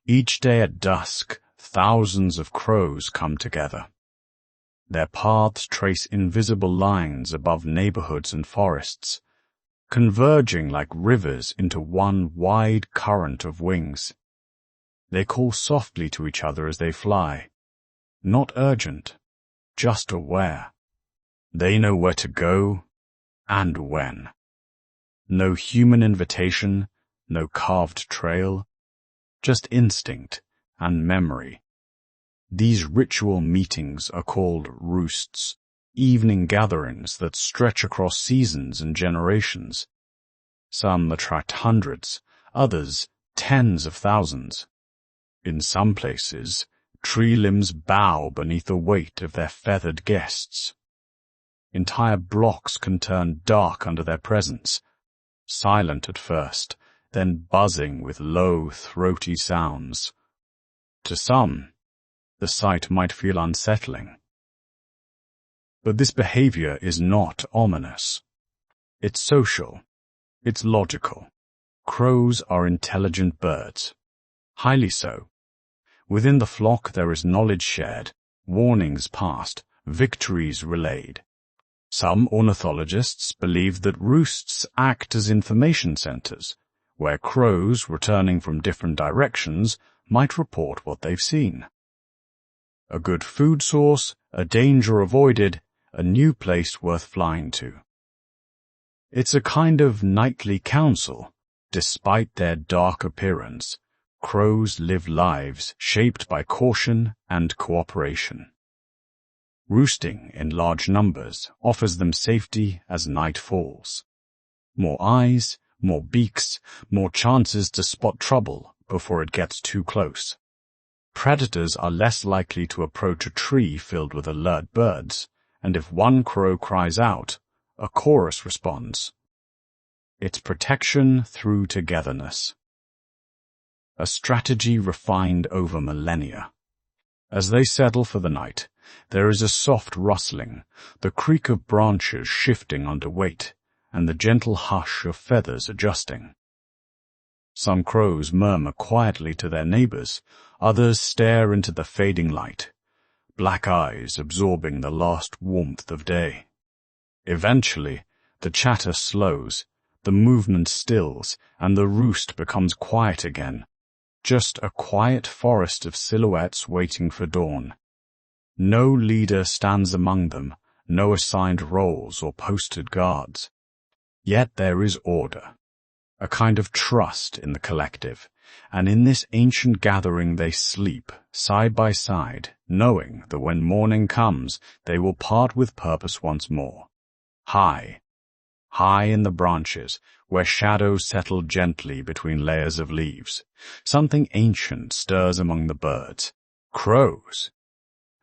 Each day at dusk, thousands of crows come together. Their paths trace invisible lines above neighborhoods and forests, converging like rivers into one wide current of wings. They call softly to each other as they fly. Not urgent, just aware. They know where to go and when. No human invitation, no carved trail, just instinct and memory. These ritual meetings are called roosts, evening gatherings that stretch across seasons and generations. Some attract hundreds, others tens of thousands. In some places, tree limbs bow beneath the weight of their feathered guests. Entire blocks can turn dark under their presence, silent at first, then buzzing with low, throaty sounds. To some, the sight might feel unsettling. But this behavior is not ominous. It's social. It's logical. Crows are intelligent birds. Highly so. Within the flock there is knowledge shared, warnings passed, victories relayed. Some ornithologists believe that roosts act as information centers, where crows returning from different directions might report what they've seen. A good food source, a danger avoided, a new place worth flying to. It's a kind of nightly council. Despite their dark appearance, crows live lives shaped by caution and cooperation. Roosting in large numbers offers them safety as night falls. More eyes, more beaks, more chances to spot trouble before it gets too close. Predators are less likely to approach a tree filled with alert birds, and if one crow cries out, a chorus responds. It's protection through togetherness. A strategy refined over millennia. As they settle for the night, there is a soft rustling, the creak of branches shifting under weight, and the gentle hush of feathers adjusting. Some crows murmur quietly to their neighbors, others stare into the fading light, black eyes absorbing the last warmth of day. Eventually, the chatter slows, the movement stills, and the roost becomes quiet again, just a quiet forest of silhouettes waiting for dawn. No leader stands among them, no assigned roles or posted guards. Yet there is order, a kind of trust in the collective, and in this ancient gathering they sleep, side by side, knowing that when morning comes, they will part with purpose once more. High in the branches, where shadows settle gently between layers of leaves, something ancient stirs among the birds. Crows,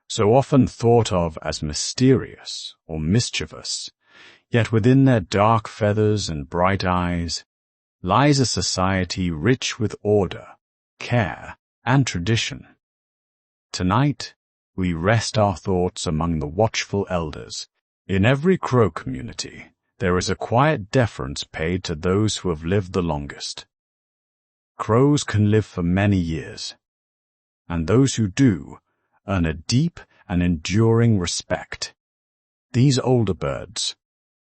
so often thought of as mysterious or mischievous, yet within their dark feathers and bright eyes lies a society rich with order, care, and tradition. Tonight, we rest our thoughts among the watchful elders. In every crow community, there is a quiet deference paid to those who have lived the longest. Crows can live for many years, and those who do earn a deep and enduring respect. These older birds,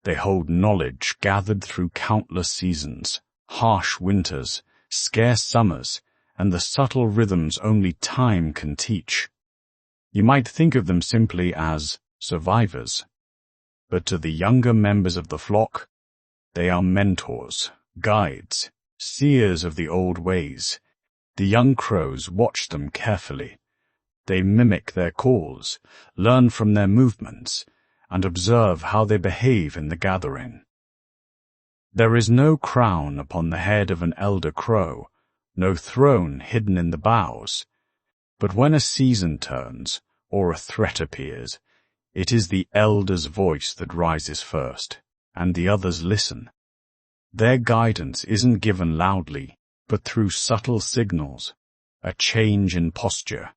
they hold knowledge gathered through countless seasons, harsh winters, scarce summers, and the subtle rhythms only time can teach. You might think of them simply as survivors. But to the younger members of the flock, they are mentors, guides, seers of the old ways. The young crows watch them carefully. They mimic their calls, learn from their movements, and observe how they behave in the gathering. There is no crown upon the head of an elder crow, no throne hidden in the boughs. But when a season turns, or a threat appears, it is the elder's voice that rises first, and the others listen. Their guidance isn't given loudly, but through subtle signals, a change in posture,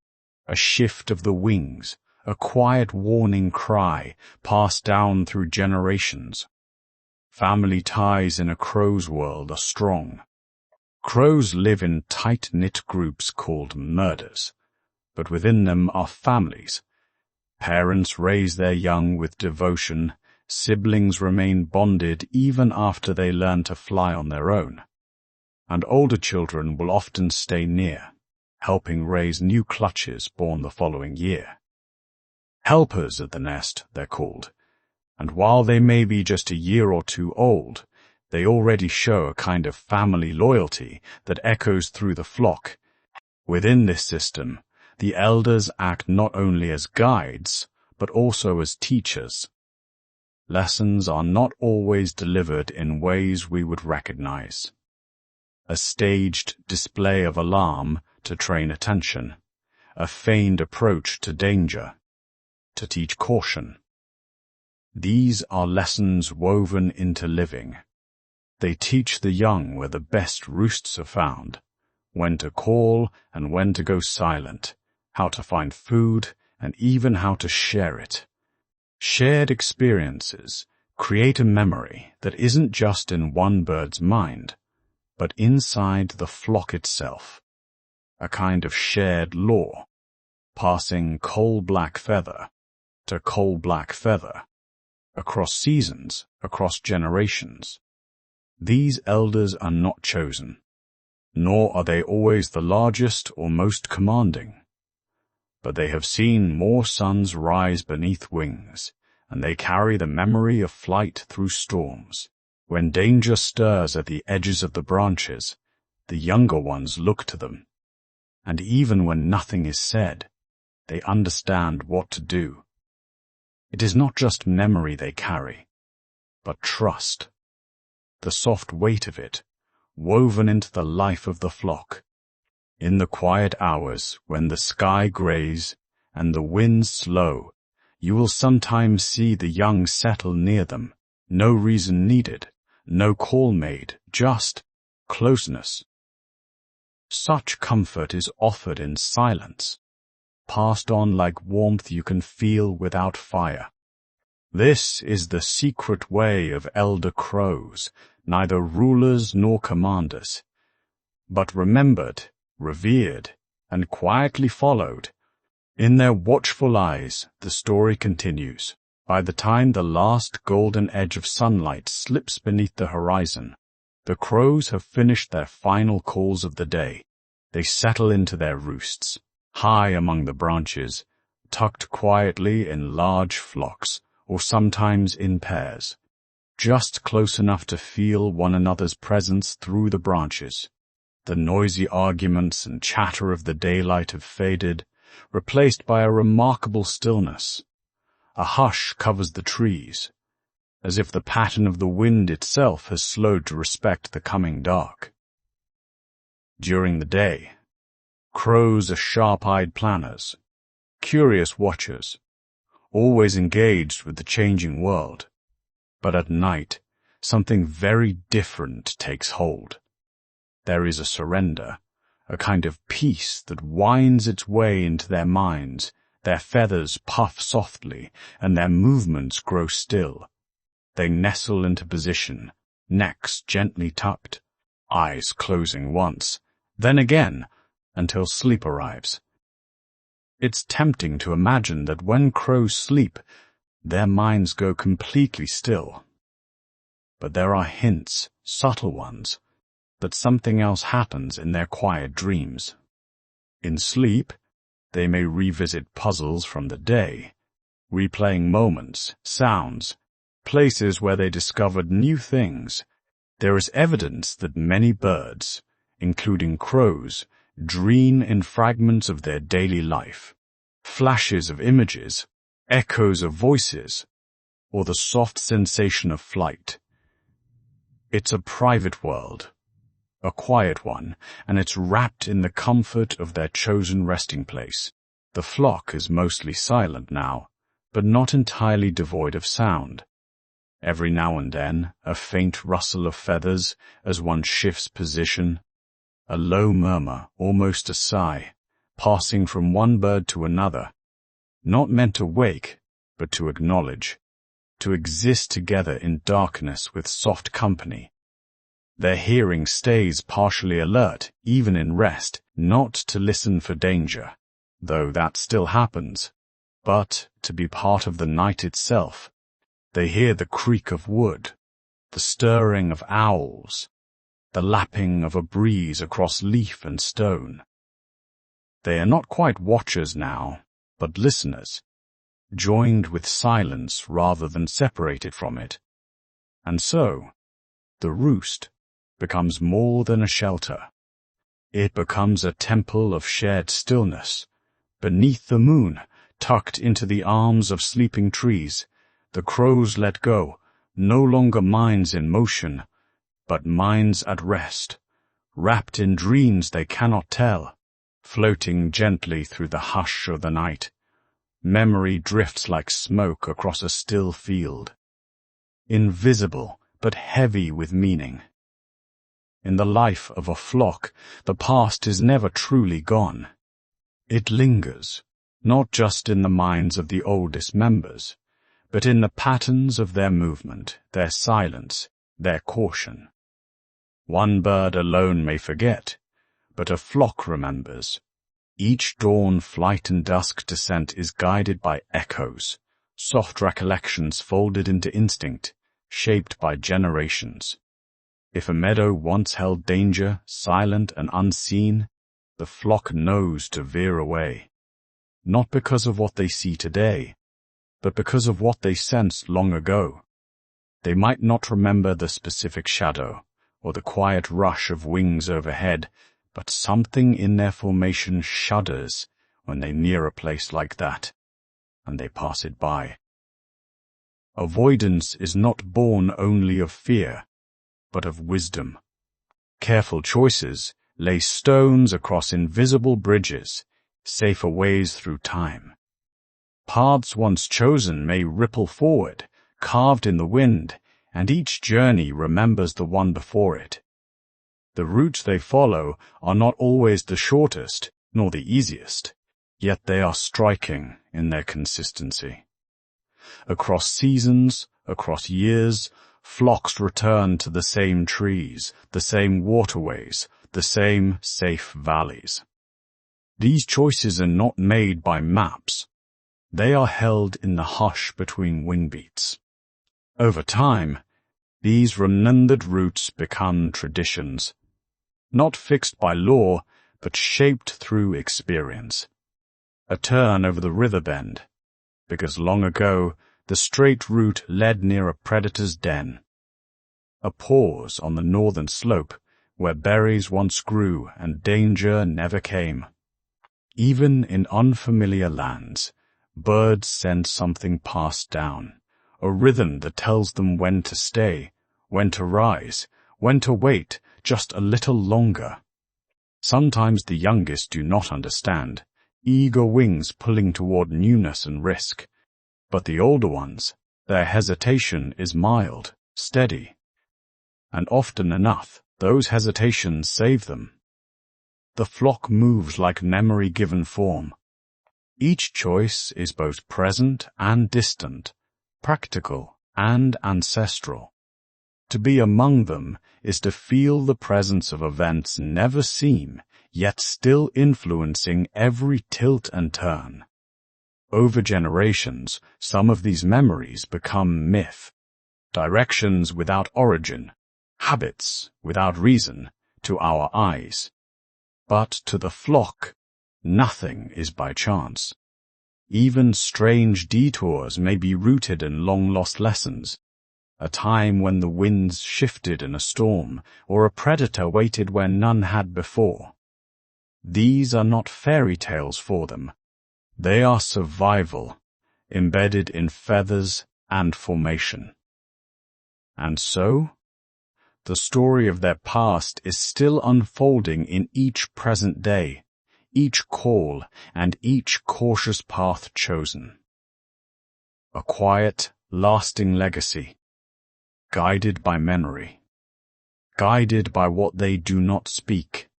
a shift of the wings, a quiet warning cry passed down through generations. Family ties in a crow's world are strong. Crows live in tight-knit groups called murders, but within them are families. Parents raise their young with devotion, siblings remain bonded even after they learn to fly on their own, and older children will often stay near, helping raise new clutches born the following year. Helpers at the nest, they're called, and while they may be just a year or two old, they already show a kind of family loyalty that echoes through the flock. Within this system, the elders act not only as guides, but also as teachers. Lessons are not always delivered in ways we would recognize. A staged display of alarm to train attention, a feigned approach to danger, to teach caution. These are lessons woven into living. They teach the young where the best roosts are found, when to call and when to go silent, how to find food, and even how to share it. Shared experiences create a memory that isn't just in one bird's mind, but inside the flock itself. A kind of shared law, passing coal-black feather to coal-black feather, across seasons, across generations. These elders are not chosen, nor are they always the largest or most commanding. But they have seen more suns rise beneath wings, and they carry the memory of flight through storms. When danger stirs at the edges of the branches, the younger ones look to them, and even when nothing is said, they understand what to do. It is not just memory they carry, but trust, the soft weight of it, woven into the life of the flock. In the quiet hours, when the sky grays and the winds slow, you will sometimes see the young settle near them. No reason needed, no call made, just closeness. Such comfort is offered in silence, passed on like warmth you can feel without fire. This is the secret way of elder crows, neither rulers nor commanders, but remembered, revered, and quietly followed. In their watchful eyes, the story continues. By the time the last golden edge of sunlight slips beneath the horizon, the crows have finished their final calls of the day. They settle into their roosts, high among the branches, tucked quietly in large flocks, or sometimes in pairs, just close enough to feel one another's presence through the branches. The noisy arguments and chatter of the daylight have faded, replaced by a remarkable stillness. A hush covers the trees, as if the pattern of the wind itself has slowed to respect the coming dark. During the day, crows are sharp-eyed planners, curious watchers, always engaged with the changing world. But at night, something very different takes hold. There is a surrender, a kind of peace that winds its way into their minds. Their feathers puff softly, and their movements grow still. They nestle into position, necks gently tucked, eyes closing once, then again, until sleep arrives. It's tempting to imagine that when crows sleep, their minds go completely still. But there are hints, subtle ones, that something else happens in their quiet dreams. In sleep, they may revisit puzzles from the day, replaying moments, sounds, places where they discovered new things. There is evidence that many birds, including crows, dream in fragments of their daily life, flashes of images, echoes of voices, or the soft sensation of flight. It's a private world, a quiet one, and it's wrapped in the comfort of their chosen resting place. The flock is mostly silent now, but not entirely devoid of sound. Every now and then, a faint rustle of feathers as one shifts position, a low murmur, almost a sigh, passing from one bird to another, not meant to wake, but to acknowledge, to exist together in darkness with soft company. Their hearing stays partially alert, even in rest, not to listen for danger, though that still happens, but to be part of the night itself. They hear the creak of wood, the stirring of owls, the lapping of a breeze across leaf and stone. They are not quite watchers now, but listeners, joined with silence rather than separated from it. And so, the roost becomes more than a shelter. It becomes a temple of shared stillness. Beneath the moon, tucked into the arms of sleeping trees, the crows let go, no longer minds in motion, but minds at rest, wrapped in dreams they cannot tell, floating gently through the hush of the night. Memory drifts like smoke across a still field, invisible but heavy with meaning. In the life of a flock, the past is never truly gone. It lingers, not just in the minds of the oldest members, but in the patterns of their movement, their silence, their caution. One bird alone may forget, but a flock remembers. Each dawn, flight, and dusk descent is guided by echoes, soft recollections folded into instinct, shaped by generations. If a meadow once held danger, silent and unseen, the flock knows to veer away, not because of what they see today, but because of what they sensed long ago. They might not remember the specific shadow, or the quiet rush of wings overhead, but something in their formation shudders when they near a place like that, and they pass it by. Avoidance is not born only of fear, but of wisdom. Careful choices lay stones across invisible bridges, safer ways through time. Paths once chosen may ripple forward, carved in the wind, and each journey remembers the one before it. The routes they follow are not always the shortest, nor the easiest, yet they are striking in their consistency. Across seasons, across years, flocks return to the same trees, the same waterways, the same safe valleys. These choices are not made by maps. They are held in the hush between wing beats. Over time, these remembered routes become traditions, not fixed by law, but shaped through experience. A turn over the river bend, because long ago the straight route led near a predator's den. A pause on the northern slope, where berries once grew and danger never came. Even in unfamiliar lands, birds send something passed down, a rhythm that tells them when to stay, when to rise, when to wait just a little longer. Sometimes the youngest do not understand, eager wings pulling toward newness and risk. But the older ones, their hesitation is mild, steady. And often enough, those hesitations save them. The flock moves like memory given form. Each choice is both present and distant, practical and ancestral. To be among them is to feel the presence of events never seen, yet still influencing every tilt and turn. Over generations, some of these memories become myth, directions without origin, habits without reason to our eyes. But to the flock, nothing is by chance. Even strange detours may be rooted in long-lost lessons, a time when the winds shifted in a storm, or a predator waited where none had before. These are not fairy tales for them. They are survival, embedded in feathers and formation. And so, the story of their past is still unfolding in each present day, each call and each cautious path chosen. A quiet, lasting legacy, guided by memory, guided by what they do not speak,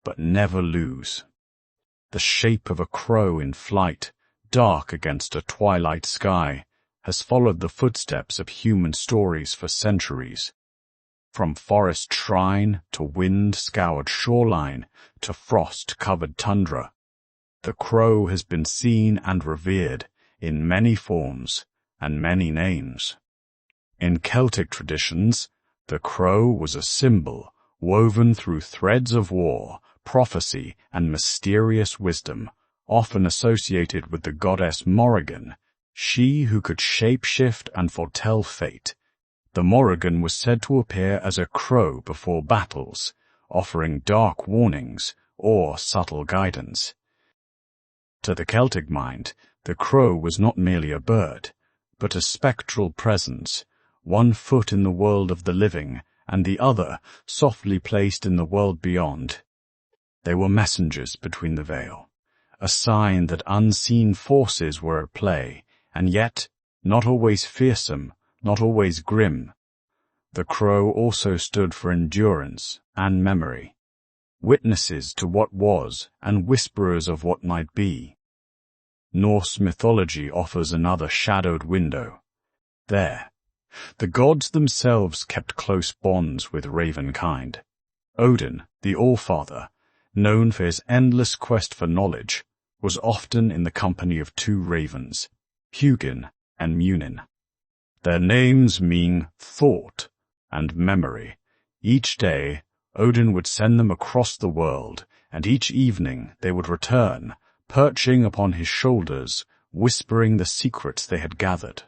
but never lose. The shape of a crow in flight, dark against a twilight sky, has followed the footsteps of human stories for centuries. From forest shrine to wind-scoured shoreline to frost-covered tundra, the crow has been seen and revered in many forms and many names. In Celtic traditions, the crow was a symbol woven through threads of war, prophecy and mysterious wisdom, often associated with the goddess Morrigan, she who could shapeshift and foretell fate. The Morrigan was said to appear as a crow before battles, offering dark warnings or subtle guidance. To the Celtic mind, the crow was not merely a bird, but a spectral presence, one foot in the world of the living and the other softly placed in the world beyond. They were messengers between the veil, a sign that unseen forces were at play, and yet not always fearsome, not always grim. The crow also stood for endurance and memory, witnesses to what was and whisperers of what might be. Norse mythology offers another shadowed window. There, the gods themselves kept close bonds with ravenkind. Odin, the Allfather, known for his endless quest for knowledge, was often in the company of two ravens, Hugin and Munin. Their names mean thought and memory. Each day, Odin would send them across the world, and each evening they would return, perching upon his shoulders, whispering the secrets they had gathered.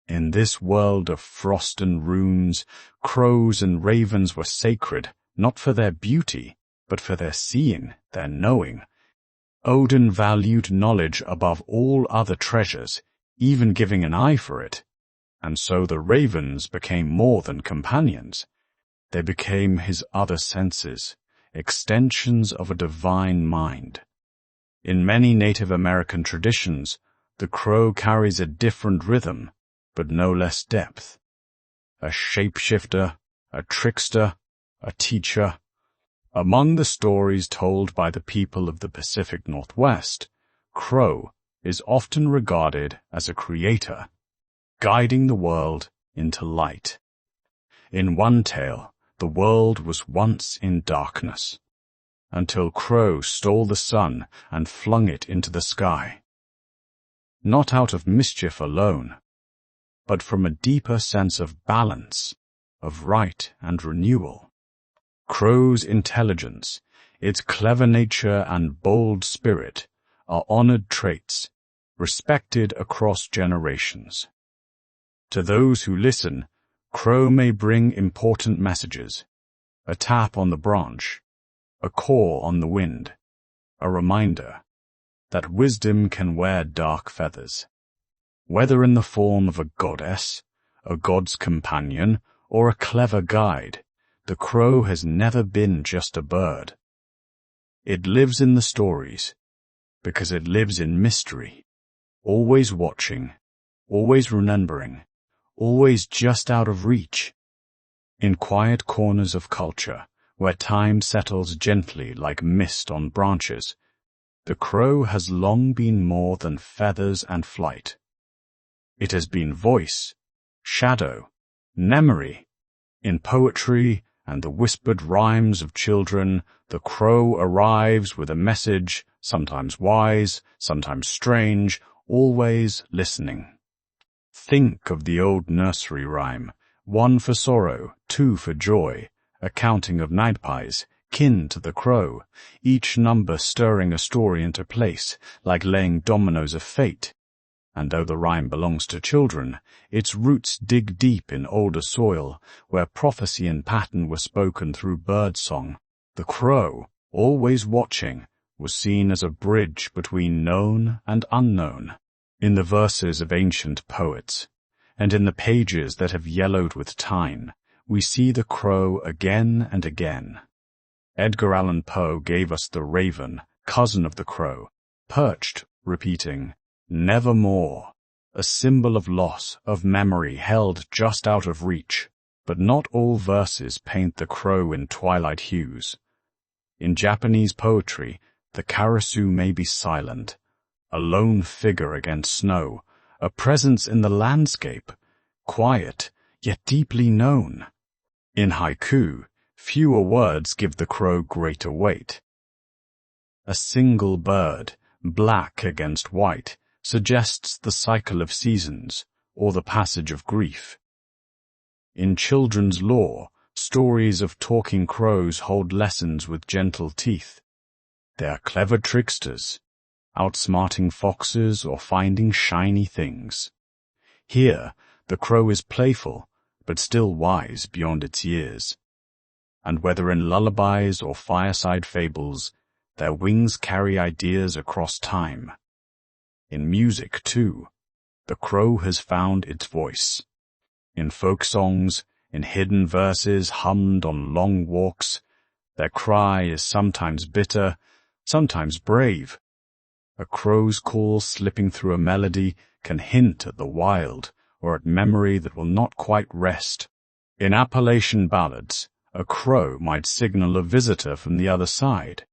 In this world of frost and runes, crows and ravens were sacred, not for their beauty, but for their seeing, their knowing. Odin valued knowledge above all other treasures, even giving an eye for it. And so the ravens became more than companions. They became his other senses, extensions of a divine mind. In many Native American traditions, the crow carries a different rhythm, but no less depth. A shapeshifter, a trickster, a teacher. Among the stories told by the people of the Pacific Northwest, Crow is often regarded as a creator, guiding the world into light. In one tale, the world was once in darkness, until Crow stole the sun and flung it into the sky. Not out of mischief alone, but from a deeper sense of balance, of right and renewal. Crow's intelligence, its clever nature and bold spirit are honored traits, respected across generations. To those who listen, Crow may bring important messages, a tap on the branch, a caw on the wind, a reminder that wisdom can wear dark feathers. Whether in the form of a goddess, a god's companion, or a clever guide, the crow has never been just a bird. It lives in the stories, because it lives in mystery, always watching, always remembering, always just out of reach. In quiet corners of culture, where time settles gently like mist on branches, the crow has long been more than feathers and flight. It has been voice, shadow, memory. In poetry and the whispered rhymes of children, the crow arrives with a message, sometimes wise, sometimes strange, always listening. Think of the old nursery rhyme, 1 for sorrow, 2 for joy, a counting of magpies, kin to the crow, each number stirring a story into place, like laying dominoes of fate. And though the rhyme belongs to children, its roots dig deep in older soil, where prophecy and pattern were spoken through birdsong. The crow, always watching, was seen as a bridge between known and unknown. In the verses of ancient poets, and in the pages that have yellowed with time, we see the crow again and again. Edgar Allan Poe gave us the raven, cousin of the crow, perched, repeating, "Nevermore," a symbol of loss, of memory held just out of reach. But not all verses paint the crow in twilight hues. In Japanese poetry, the karasu may be silent, a lone figure against snow, a presence in the landscape, quiet, yet deeply known. In haiku, fewer words give the crow greater weight. A single bird, black against white, suggests the cycle of seasons, or the passage of grief. In children's lore, stories of talking crows hold lessons with gentle teeth. They are clever tricksters, outsmarting foxes or finding shiny things. Here, the crow is playful, but still wise beyond its years. And whether in lullabies or fireside fables, their wings carry ideas across time. In music, too, the crow has found its voice. In folk songs, in hidden verses hummed on long walks, their cry is sometimes bitter, sometimes brave. A crow's call slipping through a melody can hint at the wild or at memory that will not quite rest. In Appalachian ballads, a crow might signal a visitor from the other side,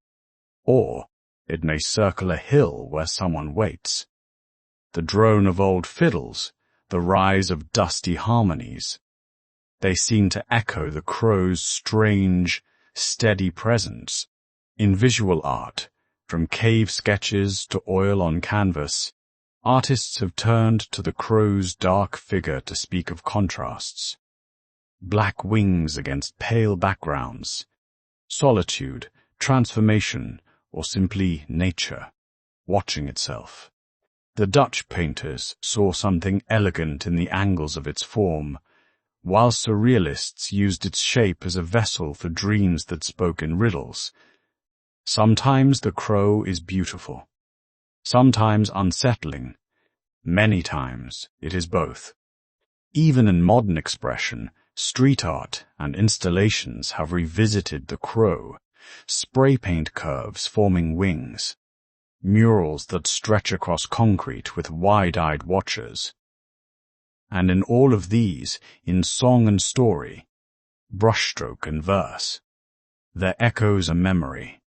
or it may circle a hill where someone waits. The drone of old fiddles, the rise of dusty harmonies, they seem to echo the crow's strange, steady presence. In visual art, from cave sketches to oil on canvas, artists have turned to the crow's dark figure to speak of contrasts. Black wings against pale backgrounds, solitude, transformation, or simply nature, watching itself. The Dutch painters saw something elegant in the angles of its form, while surrealists used its shape as a vessel for dreams that spoke in riddles. Sometimes the crow is beautiful, sometimes unsettling, many times it is both. Even in modern expression, street art and installations have revisited the crow, spray paint curves forming wings, murals that stretch across concrete with wide-eyed watchers. And in all of these, in song and story, brushstroke and verse, there echoes a memory.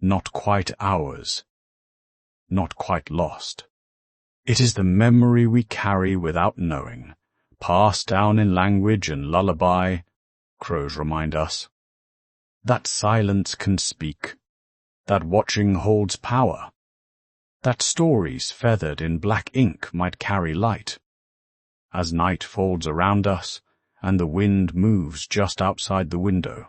Not quite ours, not quite lost. It is the memory we carry without knowing, passed down in language and lullaby, crows remind us. That silence can speak, that watching holds power, that stories feathered in black ink might carry light. As night folds around us, and the wind moves just outside the window,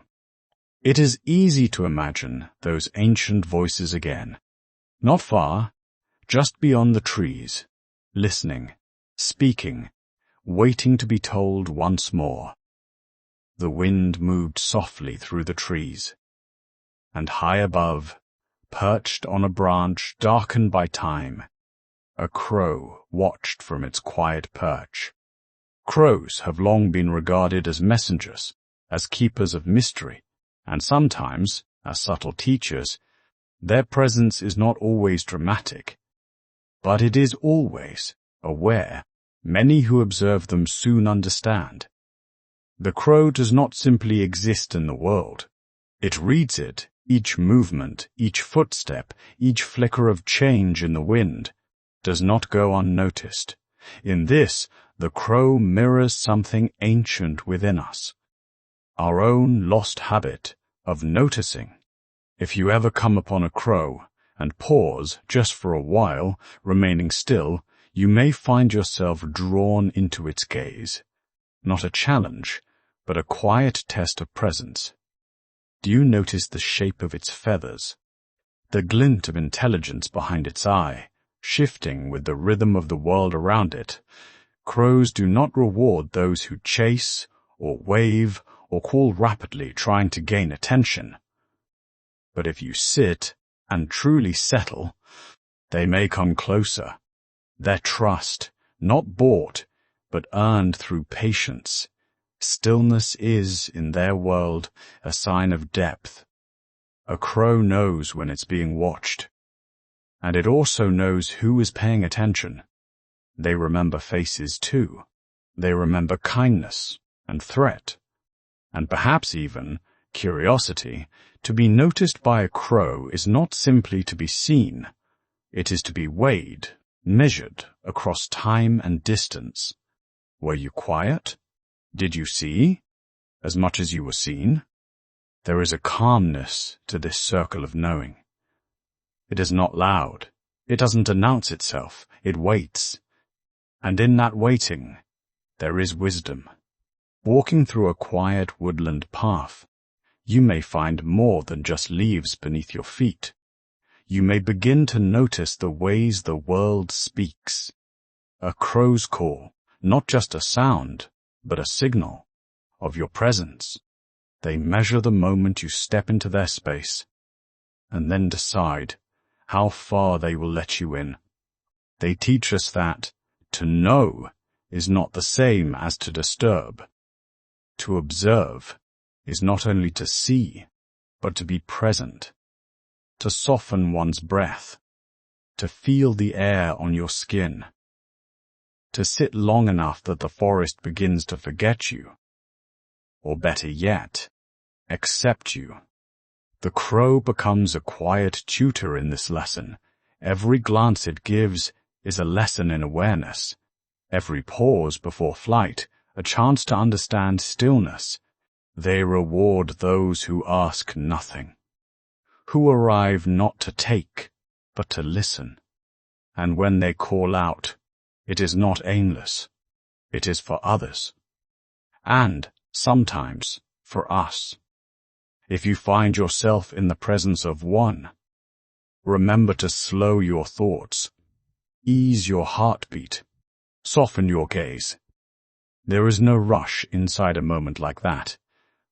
it is easy to imagine those ancient voices again, not far, just beyond the trees, listening, speaking, waiting to be told once more. The wind moved softly through the trees, and high above, perched on a branch darkened by time, a crow watched from its quiet perch. Crows have long been regarded as messengers, as keepers of mystery, and sometimes, as subtle teachers. Their presence is not always dramatic, but it is always aware. Many who observe them soon understand. The crow does not simply exist in the world. It reads it, each movement, each footstep, each flicker of change in the wind, does not go unnoticed. In this, the crow mirrors something ancient within us, our own lost habit of noticing. If you ever come upon a crow and pause just for a while, remaining still, you may find yourself drawn into its gaze. Not a challenge, but a quiet test of presence. Do you notice the shape of its feathers, the glint of intelligence behind its eye, shifting with the rhythm of the world around it? Crows do not reward those who chase, or wave, or call rapidly trying to gain attention. But if you sit and truly settle, they may come closer. Their trust, not bought, but earned through patience. Stillness is, in their world, a sign of depth. A crow knows when it's being watched, and it also knows who is paying attention. They remember faces too. They remember kindness and threat, and perhaps even curiosity. To be noticed by a crow is not simply to be seen. It is to be weighed, measured across time and distance. Were you quiet? Did you see? As much as you were seen? There is a calmness to this circle of knowing. It is not loud. It doesn't announce itself. It waits. And in that waiting, there is wisdom. Walking through a quiet woodland path, you may find more than just leaves beneath your feet. You may begin to notice the ways the world speaks. A crow's call, not just a sound, but a signal of your presence. They measure the moment you step into their space, and then decide how far they will let you in. They teach us that to know is not the same as to disturb. To observe is not only to see, but to be present, to soften one's breath, to feel the air on your skin, to sit long enough that the forest begins to forget you, or better yet, accept you. The crow becomes a quiet tutor in this lesson. Every glance it gives is a lesson in awareness. Every pause before flight, a chance to understand stillness. They reward those who ask nothing, who arrive not to take, but to listen. And when they call out, it is not aimless. It is for others. And, sometimes, for us. If you find yourself in the presence of one, remember to slow your thoughts, ease your heartbeat, soften your gaze. There is no rush inside a moment like that,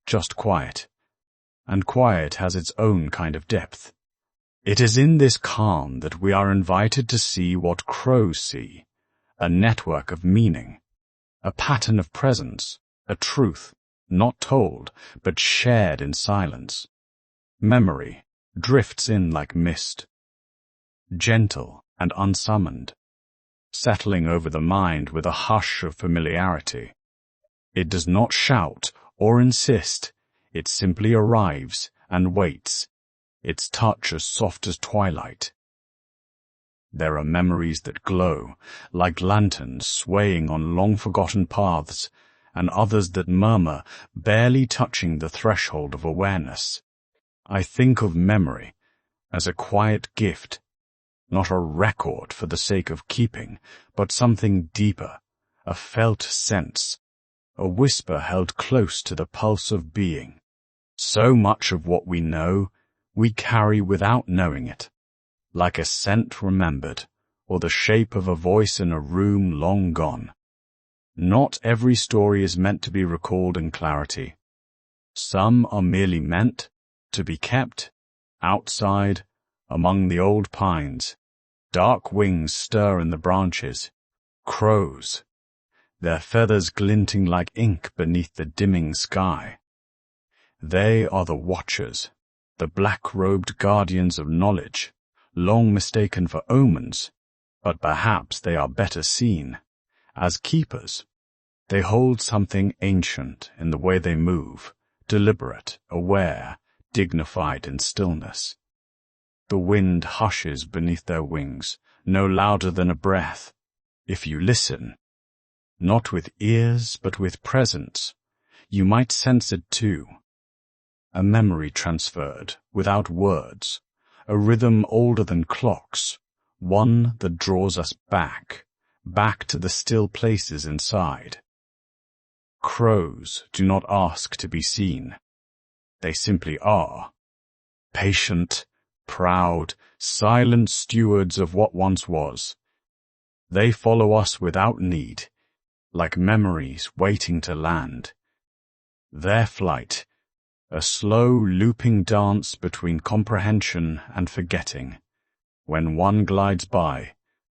just quiet. And quiet has its own kind of depth. It is in this calm that we are invited to see what crows see, a network of meaning, a pattern of presence, a truth, not told, but shared in silence. Memory drifts in like mist, gentle and unsummoned, settling over the mind with a hush of familiarity. It does not shout or insist, it simply arrives and waits, its touch as soft as twilight. There are memories that glow, like lanterns swaying on long-forgotten paths, and others that murmur, barely touching the threshold of awareness. I think of memory as a quiet gift, not a record for the sake of keeping, but something deeper, a felt sense, a whisper held close to the pulse of being. So much of what we know, we carry without knowing it, like a scent remembered, or the shape of a voice in a room long gone. Not every story is meant to be recalled in clarity. Some are merely meant to be kept outside, among the old pines. Dark wings stir in the branches. Crows, their feathers glinting like ink beneath the dimming sky. They are the watchers, the black-robed guardians of knowledge, long mistaken for omens, but perhaps they are better seen as keepers. They hold something ancient in the way they move, deliberate, aware, dignified in stillness. The wind hushes beneath their wings, no louder than a breath. If you listen, not with ears but with presence, you might sense it too. A memory transferred, without words, a rhythm older than clocks, one that draws us back to the still places inside. Crows do not ask to be seen. They simply are. Patient, proud, silent stewards of what once was. They follow us without need, like memories waiting to land. Their flight, a slow looping dance between comprehension and forgetting. When one glides by,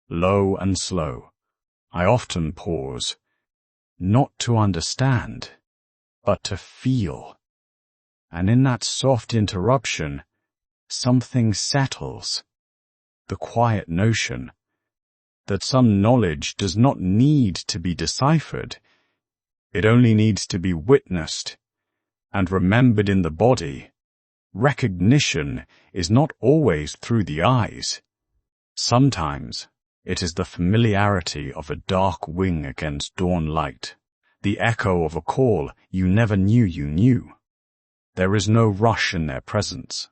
low and slow, I often pause, not to understand, but to feel. And in that soft interruption, something settles. The quiet notion that some knowledge does not need to be deciphered. It only needs to be witnessed and remembered in the body. Recognition is not always through the eyes. Sometimes it is the familiarity of a dark wing against dawn light, the echo of a call you never knew you knew. There is no rush in their presence,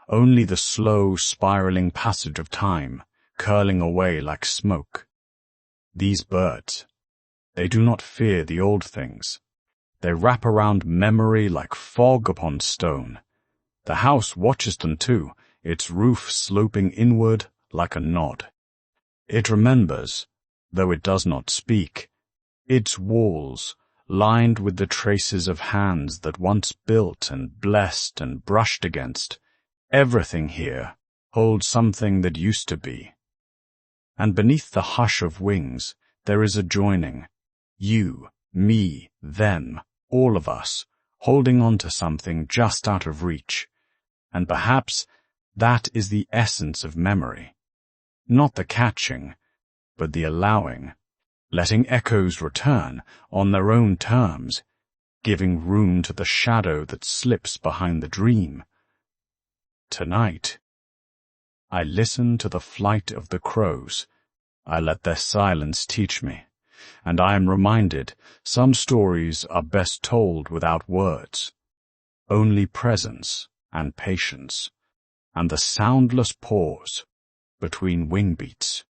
only the slow, spiraling passage of time, curling away like smoke. These birds, they do not fear the old things. They wrap around memory like fog upon stone. The house watches them too, its roof sloping inward like a nod. It remembers, though it does not speak, its walls, lined with the traces of hands that once built and blessed and brushed against. Everything here holds something that used to be. And beneath the hush of wings, there is a joining. You, me, them, all of us, holding on to something just out of reach. And perhaps that is the essence of memory. Not the catching, but the allowing, letting echoes return on their own terms, giving room to the shadow that slips behind the dream. Tonight, I listen to the flight of the crows. I let their silence teach me, and I am reminded some stories are best told without words. Only presence and patience, and the soundless pause between wing beats.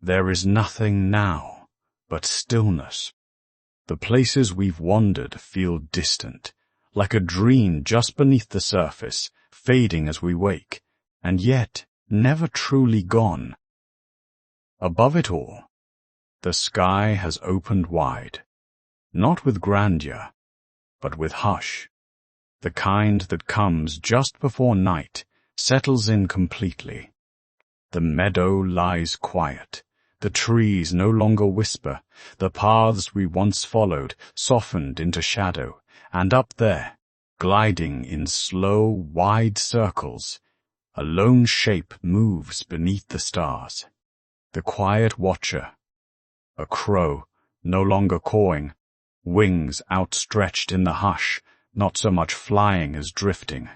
There is nothing now but stillness. The places we've wandered feel distant, like a dream just beneath the surface, fading as we wake, and yet never truly gone. Above it all, the sky has opened wide, not with grandeur, but with hush, the kind that comes just before night settles in completely. The meadow lies quiet. The trees no longer whisper, the paths we once followed softened into shadow, and up there, gliding in slow, wide circles, a lone shape moves beneath the stars. The quiet watcher, a crow, no longer cawing, wings outstretched in the hush, not so much flying as drifting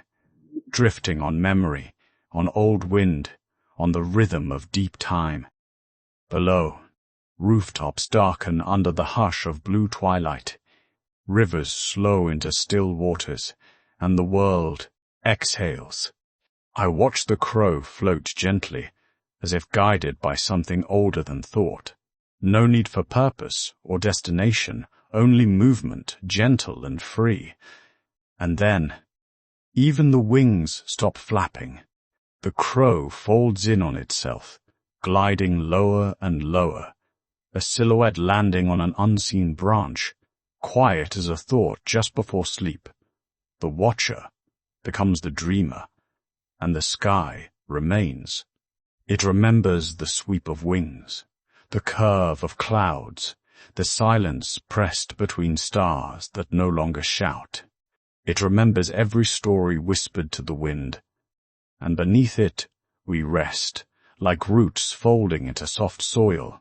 on memory, on old wind, on the rhythm of deep time. Below, rooftops darken under the hush of blue twilight, rivers slow into still waters, and the world exhales. I watch the crow float gently, as if guided by something older than thought. No need for purpose or destination, only movement, gentle and free. And then, even the wings stop flapping. The crow folds in on itself, gliding lower and lower, a silhouette landing on an unseen branch, quiet as a thought just before sleep. The watcher becomes the dreamer, and the sky remains. It remembers the sweep of wings, the curve of clouds, the silence pressed between stars that no longer shout. It remembers every story whispered to the wind, and beneath it we rest, like roots folding into soft soil,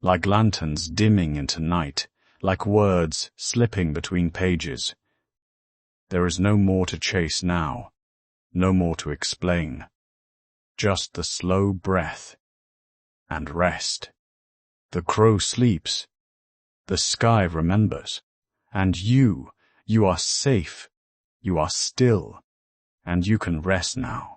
like lanterns dimming into night, like words slipping between pages. There is no more to chase now, no more to explain, just the slow breath and rest. The crow sleeps, the sky remembers, and you are safe, you are still, and you can rest now.